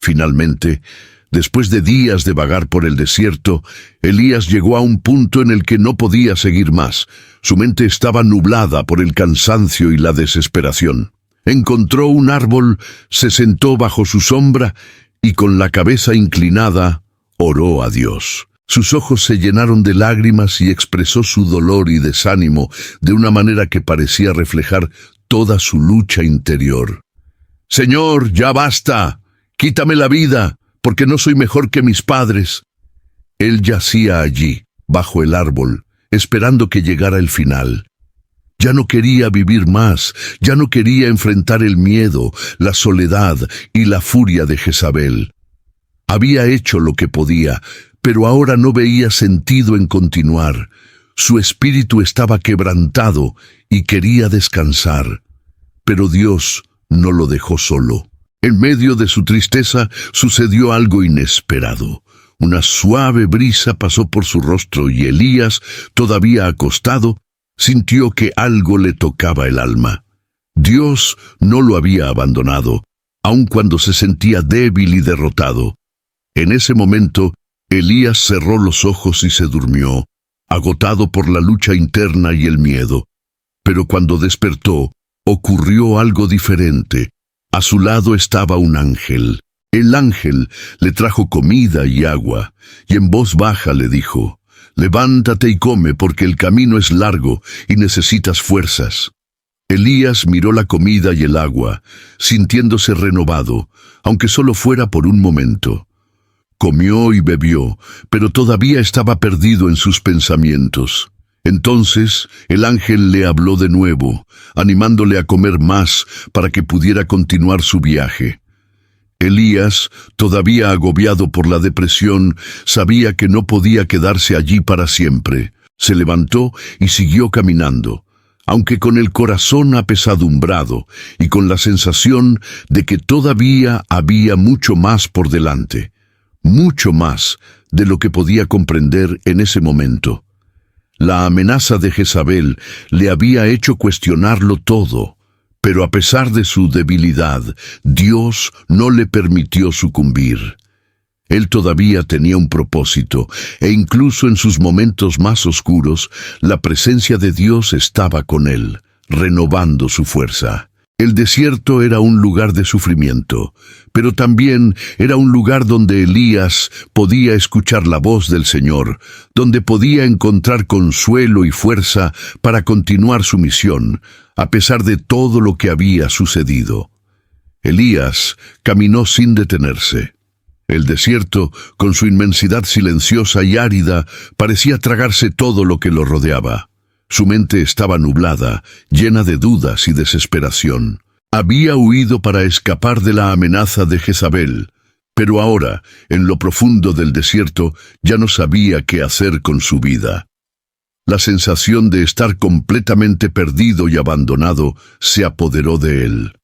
Finalmente, después de días de vagar por el desierto, Elías llegó a un punto en el que no podía seguir más. Su mente estaba nublada por el cansancio y la desesperación. Encontró un árbol, se sentó bajo su sombra y con la cabeza inclinada, oró a Dios. Sus ojos se llenaron de lágrimas y expresó su dolor y desánimo de una manera que parecía reflejar toda su lucha interior. «Señor, ya basta. Quítame la vida, porque no soy mejor que mis padres». Él yacía allí, bajo el árbol, esperando que llegara el final. Ya no quería vivir más, ya no quería enfrentar el miedo, la soledad y la furia de Jezabel. Había hecho lo que podía, pero ahora no veía sentido en continuar. Su espíritu estaba quebrantado y quería descansar. Pero Dios no lo dejó solo. En medio de su tristeza sucedió algo inesperado. Una suave brisa pasó por su rostro y Elías, todavía acostado, sintió que algo le tocaba el alma. Dios no lo había abandonado, aun cuando se sentía débil y derrotado. En ese momento, Elías cerró los ojos y se durmió, agotado por la lucha interna y el miedo. Pero cuando despertó, ocurrió algo diferente. A su lado estaba un ángel. El ángel le trajo comida y agua, y en voz baja le dijo: «Levántate y come, porque el camino es largo y necesitas fuerzas». Elías miró la comida y el agua, sintiéndose renovado, aunque solo fuera por un momento. Comió y bebió, pero todavía estaba perdido en sus pensamientos. Entonces el ángel le habló de nuevo, animándole a comer más para que pudiera continuar su viaje. Elías, todavía agobiado por la depresión, sabía que no podía quedarse allí para siempre. Se levantó y siguió caminando, aunque con el corazón apesadumbrado y con la sensación de que todavía había mucho más por delante, mucho más de lo que podía comprender en ese momento. La amenaza de Jezabel le había hecho cuestionarlo todo. Pero a pesar de su debilidad, Dios no le permitió sucumbir. Él todavía tenía un propósito, e incluso en sus momentos más oscuros, la presencia de Dios estaba con él, renovando su fuerza. El desierto era un lugar de sufrimiento, pero también era un lugar donde Elías podía escuchar la voz del Señor, donde podía encontrar consuelo y fuerza para continuar su misión, a pesar de todo lo que había sucedido. Elías caminó sin detenerse. El desierto, con su inmensidad silenciosa y árida, parecía tragarse todo lo que lo rodeaba. Su mente estaba nublada, llena de dudas y desesperación. Había huido para escapar de la amenaza de Jezabel, pero ahora, en lo profundo del desierto, ya no sabía qué hacer con su vida. La sensación de estar completamente perdido y abandonado se apoderó de él.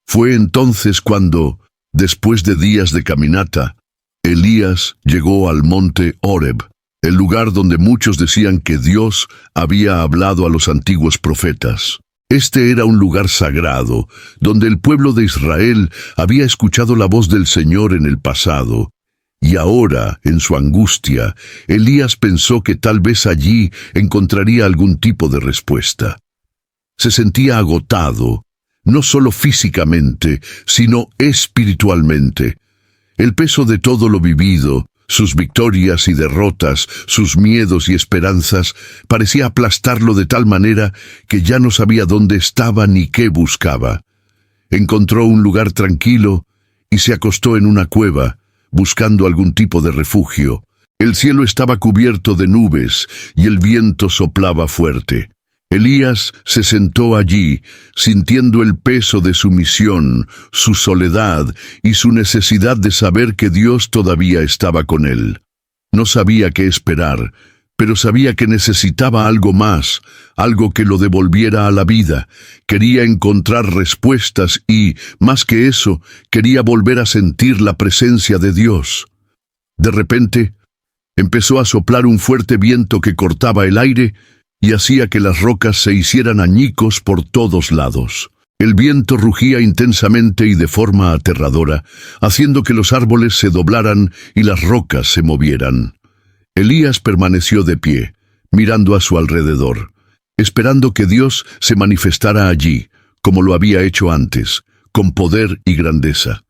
Fue entonces cuando, después de días de caminata, Elías llegó al monte Horeb, el lugar donde muchos decían que Dios había hablado a los antiguos profetas. Este era un lugar sagrado, donde el pueblo de Israel había escuchado la voz del Señor en el pasado. Y ahora, en su angustia, Elías pensó que tal vez allí encontraría algún tipo de respuesta. Se sentía agotado, no solo físicamente, sino espiritualmente. El peso de todo lo vivido, sus victorias y derrotas, sus miedos y esperanzas, parecía aplastarlo de tal manera que ya no sabía dónde estaba ni qué buscaba. Encontró un lugar tranquilo y se acostó en una cueva, buscando algún tipo de refugio. El cielo estaba cubierto de nubes y el viento soplaba fuerte. Elías se sentó allí, sintiendo el peso de su misión, su soledad y su necesidad de saber que Dios todavía estaba con él. No sabía qué esperar, pero sabía que necesitaba algo más, algo que lo devolviera a la vida. Quería encontrar respuestas y, más que eso, quería volver a sentir la presencia de Dios. De repente, empezó a soplar un fuerte viento que cortaba el aire y hacía que las rocas se hicieran añicos por todos lados. El viento rugía intensamente y de forma aterradora, haciendo que los árboles se doblaran y las rocas se movieran. Elías permaneció de pie, mirando a su alrededor, esperando que Dios se manifestara allí, como lo había hecho antes, con poder y grandeza.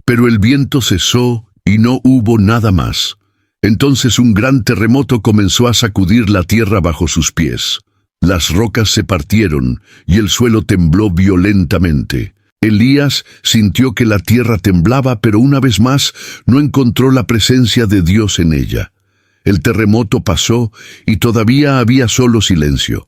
Pero el viento cesó y no hubo nada más. Entonces un gran terremoto comenzó a sacudir la tierra bajo sus pies. Las rocas se partieron y el suelo tembló violentamente. Elías sintió que la tierra temblaba, pero una vez más no encontró la presencia de Dios en ella. El terremoto pasó y todavía había solo silencio.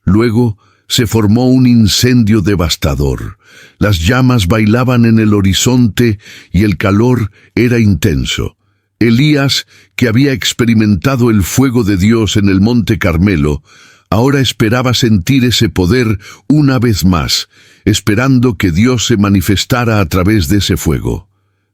Luego se formó un incendio devastador. Las llamas bailaban en el horizonte y el calor era intenso. Elías, que había experimentado el fuego de Dios en el monte Carmelo, ahora esperaba sentir ese poder una vez más, esperando que Dios se manifestara a través de ese fuego.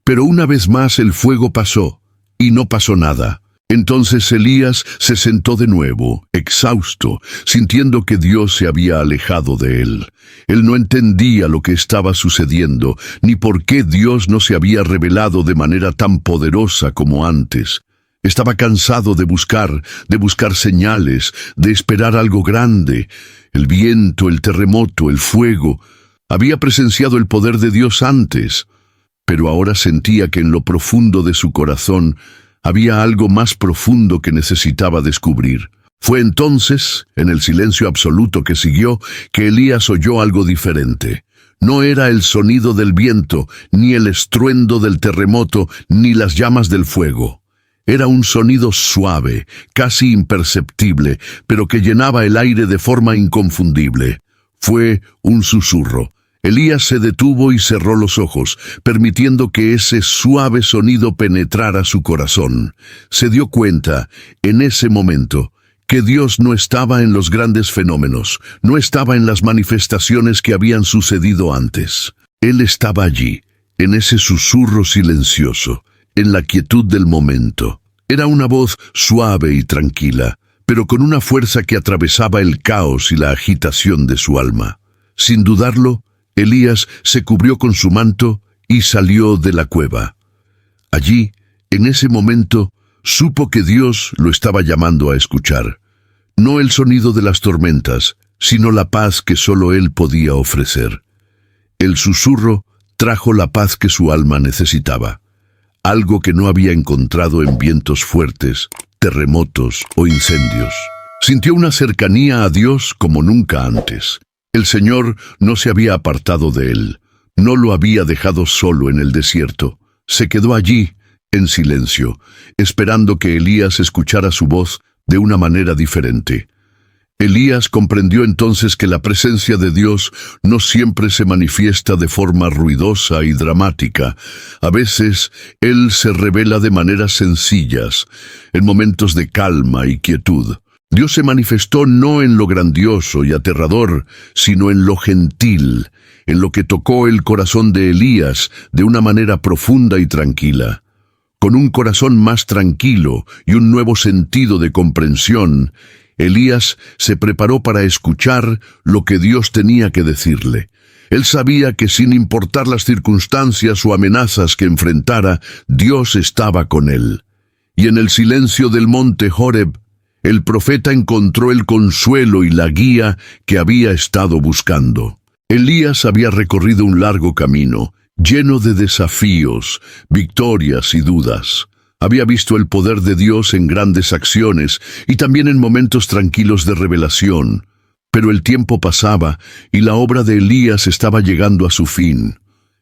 Pero una vez más el fuego pasó, y no pasó nada. Entonces Elías se sentó de nuevo, exhausto, sintiendo que Dios se había alejado de él. Él no entendía lo que estaba sucediendo, ni por qué Dios no se había revelado de manera tan poderosa como antes. Estaba cansado de buscar señales, de esperar algo grande. El viento, el terremoto, el fuego. Había presenciado el poder de Dios antes, pero ahora sentía que en lo profundo de su corazón había algo más profundo que necesitaba descubrir. Fue entonces, en el silencio absoluto que siguió, que Elías oyó algo diferente. No era el sonido del viento, ni el estruendo del terremoto, ni las llamas del fuego. Era un sonido suave, casi imperceptible, pero que llenaba el aire de forma inconfundible. Fue un susurro. Elías se detuvo y cerró los ojos, permitiendo que ese suave sonido penetrara su corazón. Se dio cuenta, en ese momento, que Dios no estaba en los grandes fenómenos, no estaba en las manifestaciones que habían sucedido antes. Él estaba allí, en ese susurro silencioso, en la quietud del momento. Era una voz suave y tranquila, pero con una fuerza que atravesaba el caos y la agitación de su alma. Sin dudarlo, Elías se cubrió con su manto y salió de la cueva. Allí, en ese momento, supo que Dios lo estaba llamando a escuchar. No el sonido de las tormentas, sino la paz que solo Él podía ofrecer. El susurro trajo la paz que su alma necesitaba. Algo que no había encontrado en vientos fuertes, terremotos o incendios. Sintió una cercanía a Dios como nunca antes. El Señor no se había apartado de él, no lo había dejado solo en el desierto. Se quedó allí, en silencio, esperando que Elías escuchara su voz de una manera diferente. Elías comprendió entonces que la presencia de Dios no siempre se manifiesta de forma ruidosa y dramática. A veces, Él se revela de maneras sencillas, en momentos de calma y quietud. Dios se manifestó no en lo grandioso y aterrador, sino en lo gentil, en lo que tocó el corazón de Elías de una manera profunda y tranquila. Con un corazón más tranquilo y un nuevo sentido de comprensión, Elías se preparó para escuchar lo que Dios tenía que decirle. Él sabía que sin importar las circunstancias o amenazas que enfrentara, Dios estaba con él. Y en el silencio del monte Horeb, el profeta encontró el consuelo y la guía que había estado buscando. Elías había recorrido un largo camino, lleno de desafíos, victorias y dudas. Había visto el poder de Dios en grandes acciones y también en momentos tranquilos de revelación. Pero el tiempo pasaba y la obra de Elías estaba llegando a su fin.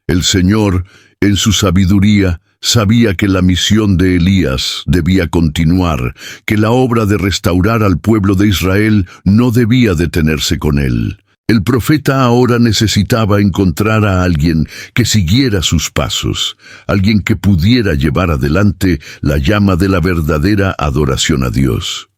El Señor, en su sabiduría, sabía que la misión de Elías debía continuar, que la obra de restaurar al pueblo de Israel no debía detenerse con él. El profeta ahora necesitaba encontrar a alguien que siguiera sus pasos, alguien que pudiera llevar adelante la llama de la verdadera adoración a Dios.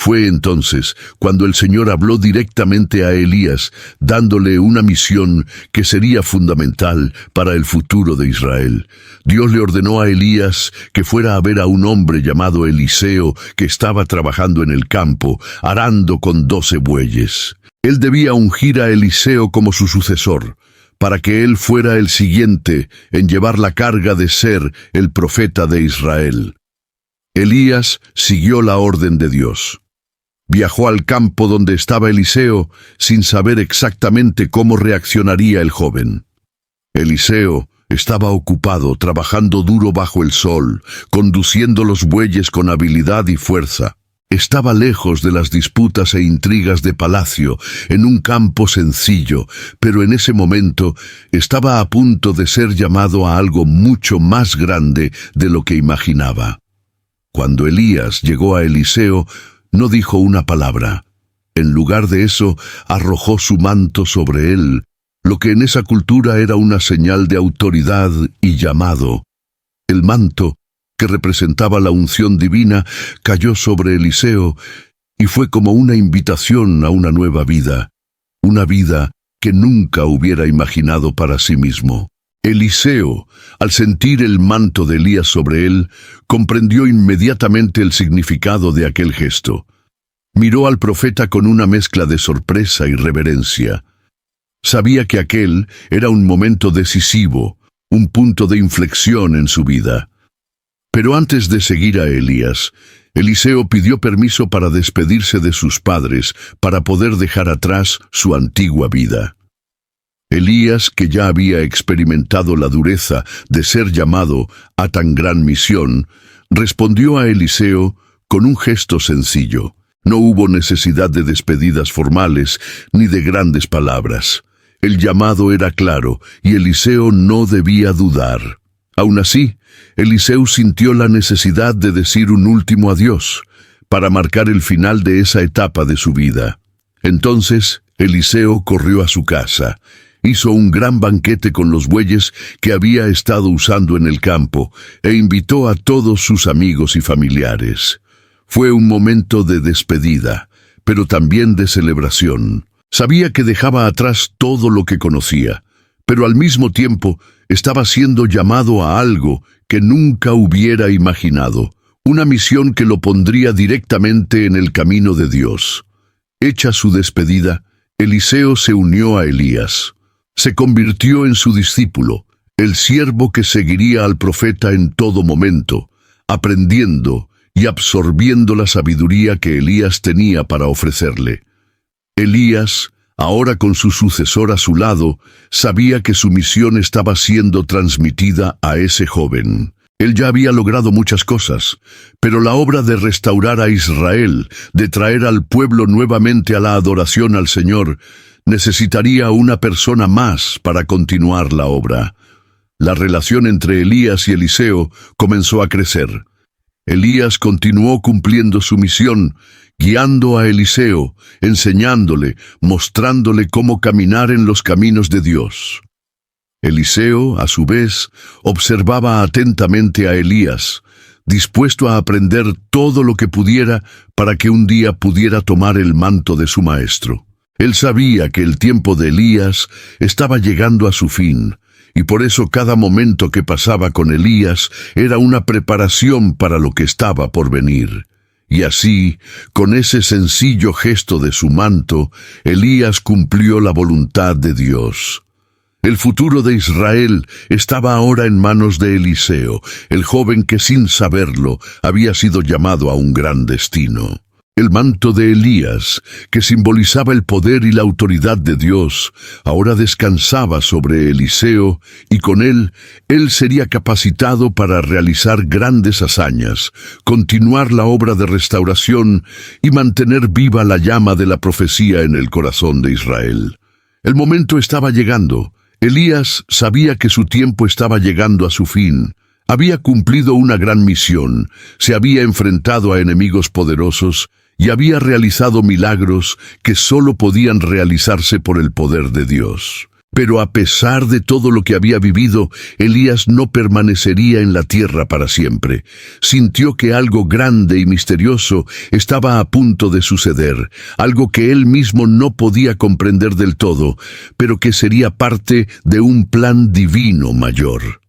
Fue entonces cuando el Señor habló directamente a Elías, dándole una misión que sería fundamental para el futuro de Israel. Dios le ordenó a Elías que fuera a ver a un hombre llamado Eliseo que estaba trabajando en el campo, arando con 12 bueyes. Él debía ungir a Eliseo como su sucesor, para que él fuera el siguiente en llevar la carga de ser el profeta de Israel. Elías siguió la orden de Dios. Viajó al campo donde estaba Eliseo sin saber exactamente cómo reaccionaría el joven. Eliseo estaba ocupado trabajando duro bajo el sol, conduciendo los bueyes con habilidad y fuerza. Estaba lejos de las disputas e intrigas de palacio, en un campo sencillo, pero en ese momento estaba a punto de ser llamado a algo mucho más grande de lo que imaginaba. Cuando Elías llegó a Eliseo, no dijo una palabra. En lugar de eso, arrojó su manto sobre él, lo que en esa cultura era una señal de autoridad y llamado. El manto, que representaba la unción divina, cayó sobre Eliseo y fue como una invitación a una nueva vida, una vida que nunca hubiera imaginado para sí mismo. Eliseo, al sentir el manto de Elías sobre él, comprendió inmediatamente el significado de aquel gesto. Miró al profeta con una mezcla de sorpresa y reverencia. Sabía que aquel era un momento decisivo, un punto de inflexión en su vida. Pero antes de seguir a Elías, Eliseo pidió permiso para despedirse de sus padres, para poder dejar atrás su antigua vida. Elías, que ya había experimentado la dureza de ser llamado a tan gran misión, respondió a Eliseo con un gesto sencillo. No hubo necesidad de despedidas formales ni de grandes palabras. El llamado era claro y Eliseo no debía dudar. Aún así, Eliseo sintió la necesidad de decir un último adiós para marcar el final de esa etapa de su vida. Entonces, Eliseo corrió a su casa. Hizo un gran banquete con los bueyes que había estado usando en el campo e invitó a todos sus amigos y familiares. Fue un momento de despedida, pero también de celebración. Sabía que dejaba atrás todo lo que conocía, pero al mismo tiempo estaba siendo llamado a algo que nunca hubiera imaginado, una misión que lo pondría directamente en el camino de Dios. Hecha su despedida, Eliseo se unió a Elías. Se convirtió en su discípulo, el siervo que seguiría al profeta en todo momento, aprendiendo y absorbiendo la sabiduría que Elías tenía para ofrecerle. Elías, ahora con su sucesor a su lado, sabía que su misión estaba siendo transmitida a ese joven. Él ya había logrado muchas cosas, pero la obra de restaurar a Israel, de traer al pueblo nuevamente a la adoración al Señor, necesitaría una persona más para continuar la obra. La relación entre Elías y Eliseo comenzó a crecer. Elías continuó cumpliendo su misión, guiando a Eliseo, enseñándole, mostrándole cómo caminar en los caminos de Dios. Eliseo, a su vez, observaba atentamente a Elías, dispuesto a aprender todo lo que pudiera para que un día pudiera tomar el manto de su maestro. Él sabía que el tiempo de Elías estaba llegando a su fin, y por eso cada momento que pasaba con Elías era una preparación para lo que estaba por venir. Y así, con ese sencillo gesto de su manto, Elías cumplió la voluntad de Dios. El futuro de Israel estaba ahora en manos de Eliseo, el joven que sin saberlo había sido llamado a un gran destino. El manto de Elías, que simbolizaba el poder y la autoridad de Dios, ahora descansaba sobre Eliseo y con él sería capacitado para realizar grandes hazañas, continuar la obra de restauración y mantener viva la llama de la profecía en el corazón de Israel. El momento estaba llegando. Elías sabía que su tiempo estaba llegando a su fin. Había cumplido una gran misión, se había enfrentado a enemigos poderosos y había realizado milagros que solo podían realizarse por el poder de Dios. Pero a pesar de todo lo que había vivido, Elías no permanecería en la tierra para siempre. Sintió que algo grande y misterioso estaba a punto de suceder, algo que él mismo no podía comprender del todo, pero que sería parte de un plan divino mayor.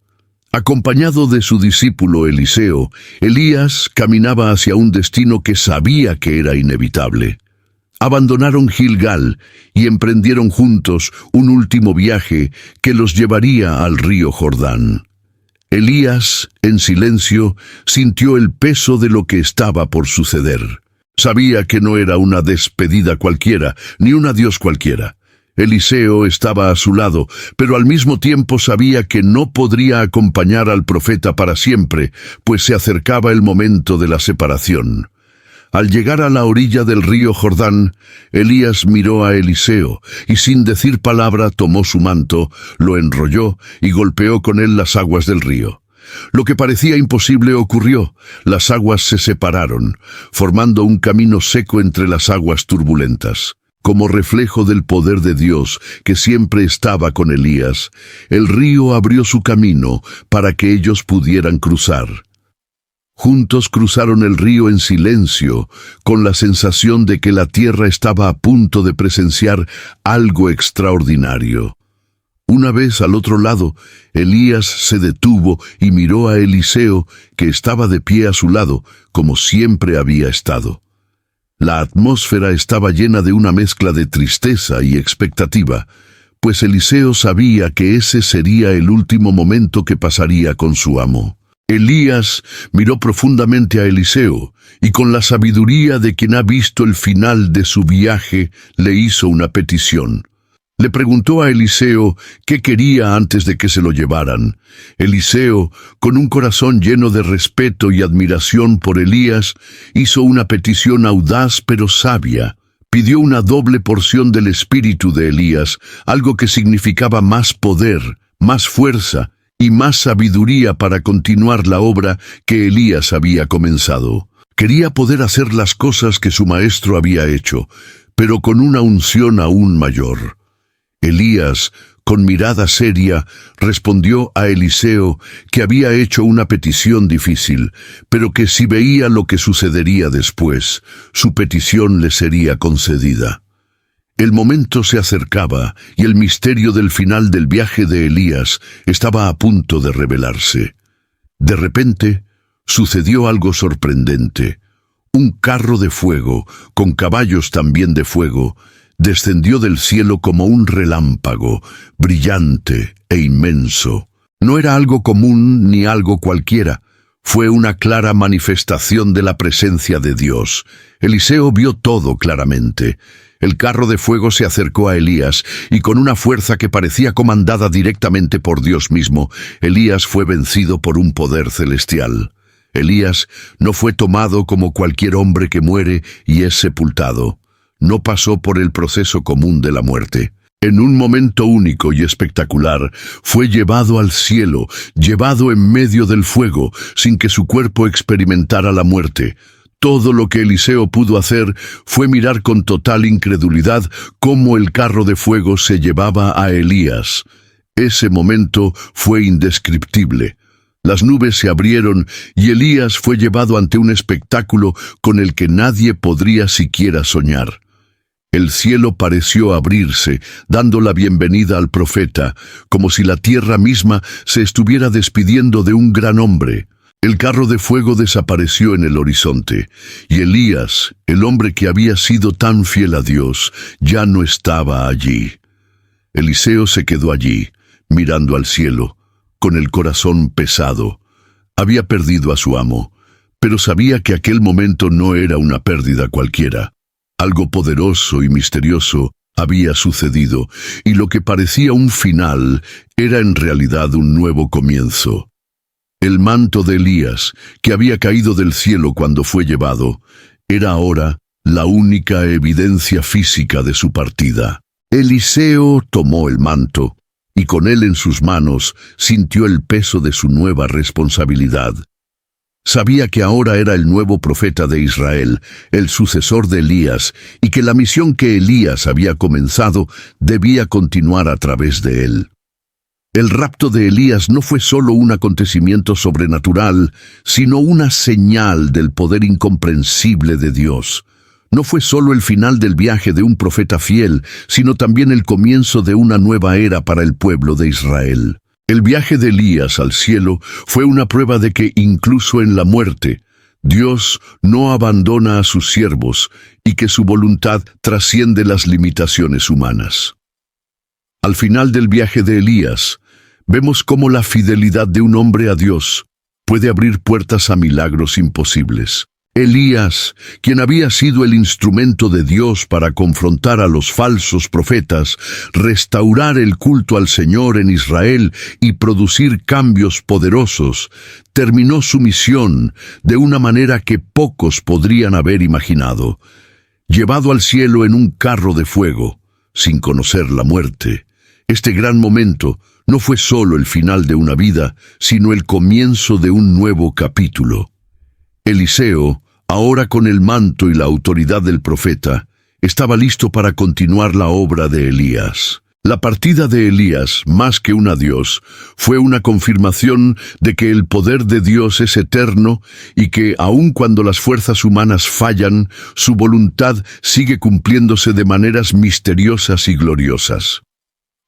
Acompañado de su discípulo Eliseo, Elías caminaba hacia un destino que sabía que era inevitable. abandonaron Gilgal y emprendieron juntos un último viaje que los llevaría al río Jordán. Elías, en silencio, sintió el peso de lo que estaba por suceder. Sabía que no era una despedida cualquiera, ni un adiós cualquiera. Eliseo estaba a su lado, pero al mismo tiempo sabía que no podría acompañar al profeta para siempre, pues se acercaba el momento de la separación. Al llegar a la orilla del río Jordán, Elías miró a Eliseo y sin decir palabra tomó su manto, lo enrolló y golpeó con él las aguas del río. Lo que parecía imposible ocurrió. Las aguas se separaron, formando un camino seco entre las aguas turbulentas. Como reflejo del poder de Dios que siempre estaba con Elías, el río abrió su camino para que ellos pudieran cruzar. Juntos cruzaron el río en silencio, con la sensación de que la tierra estaba a punto de presenciar algo extraordinario. Una vez al otro lado, Elías se detuvo y miró a Eliseo, que estaba de pie a su lado, como siempre había estado. La atmósfera estaba llena de una mezcla de tristeza y expectativa, pues Eliseo sabía que ese sería el último momento que pasaría con su amo. Elías miró profundamente a Eliseo y con la sabiduría de quien ha visto el final de su viaje, le hizo una petición. Le preguntó a Eliseo qué quería antes de que se lo llevaran. Eliseo, con un corazón lleno de respeto y admiración por Elías, hizo una petición audaz pero sabia. Pidió una doble porción del espíritu de Elías, algo que significaba más poder, más fuerza y más sabiduría para continuar la obra que Elías había comenzado. Quería poder hacer las cosas que su maestro había hecho, pero con una unción aún mayor. Elías, con mirada seria, respondió a Eliseo que había hecho una petición difícil, pero que si veía lo que sucedería después, su petición le sería concedida. El momento se acercaba y el misterio del final del viaje de Elías estaba a punto de revelarse. De repente, sucedió algo sorprendente. Un carro de fuego, con caballos también de fuego, descendió del cielo como un relámpago, brillante e inmenso. No era algo común ni algo cualquiera. Fue una clara manifestación de la presencia de Dios. Eliseo vio todo claramente. El carro de fuego se acercó a Elías, y con una fuerza que parecía comandada directamente por Dios mismo, Elías fue vencido por un poder celestial. Elías no fue tomado como cualquier hombre que muere y es sepultado. No pasó por el proceso común de la muerte. En un momento único y espectacular, fue llevado al cielo, llevado en medio del fuego, sin que su cuerpo experimentara la muerte. Todo lo que Eliseo pudo hacer fue mirar con total incredulidad cómo el carro de fuego se llevaba a Elías. Ese momento fue indescriptible. Las nubes se abrieron y Elías fue llevado ante un espectáculo con el que nadie podría siquiera soñar. El cielo pareció abrirse, dando la bienvenida al profeta, como si la tierra misma se estuviera despidiendo de un gran hombre. El carro de fuego desapareció en el horizonte, y Elías, el hombre que había sido tan fiel a Dios, ya no estaba allí. Eliseo se quedó allí, mirando al cielo, con el corazón pesado. Había perdido a su amo, pero sabía que aquel momento no era una pérdida cualquiera. Algo poderoso y misterioso había sucedido, y lo que parecía un final era en realidad un nuevo comienzo. El manto de Elías, que había caído del cielo cuando fue llevado, era ahora la única evidencia física de su partida. Eliseo tomó el manto, y con él en sus manos sintió el peso de su nueva responsabilidad. Sabía que ahora era el nuevo profeta de Israel, el sucesor de Elías, y que la misión que Elías había comenzado debía continuar a través de él. El rapto de Elías no fue solo un acontecimiento sobrenatural, sino una señal del poder incomprensible de Dios. No fue solo el final del viaje de un profeta fiel, sino también el comienzo de una nueva era para el pueblo de Israel. El viaje de Elías al cielo fue una prueba de que incluso en la muerte, Dios no abandona a sus siervos y que su voluntad trasciende las limitaciones humanas. Al final del viaje de Elías, vemos cómo la fidelidad de un hombre a Dios puede abrir puertas a milagros imposibles. Elías, quien había sido el instrumento de Dios para confrontar a los falsos profetas, restaurar el culto al Señor en Israel y producir cambios poderosos, terminó su misión de una manera que pocos podrían haber imaginado. Llevado al cielo en un carro de fuego, sin conocer la muerte, este gran momento no fue solo el final de una vida, sino el comienzo de un nuevo capítulo. Eliseo, ahora con el manto y la autoridad del profeta, estaba listo para continuar la obra de Elías. La partida de Elías, más que un adiós, fue una confirmación de que el poder de Dios es eterno y que, aun cuando las fuerzas humanas fallan, su voluntad sigue cumpliéndose de maneras misteriosas y gloriosas.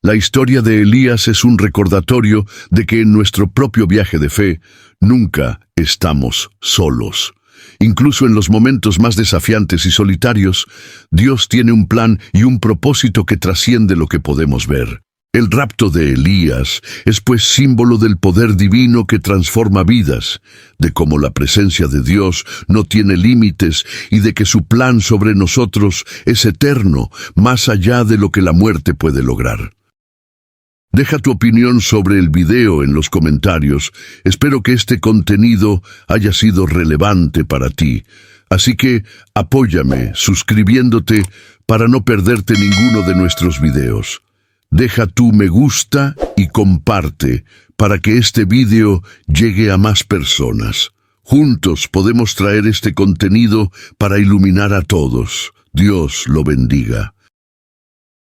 La historia de Elías es un recordatorio de que en nuestro propio viaje de fe nunca estamos solos. Incluso en los momentos más desafiantes y solitarios, Dios tiene un plan y un propósito que trasciende lo que podemos ver. El rapto de Elías es pues símbolo del poder divino que transforma vidas, de cómo la presencia de Dios no tiene límites y de que su plan sobre nosotros es eterno, más allá de lo que la muerte puede lograr. Deja tu opinión sobre el video en los comentarios. Espero que este contenido haya sido relevante para ti. Así que apóyame suscribiéndote para no perderte ninguno de nuestros videos. Deja tu me gusta y comparte para que este video llegue a más personas. Juntos podemos traer este contenido para iluminar a todos. Dios lo bendiga.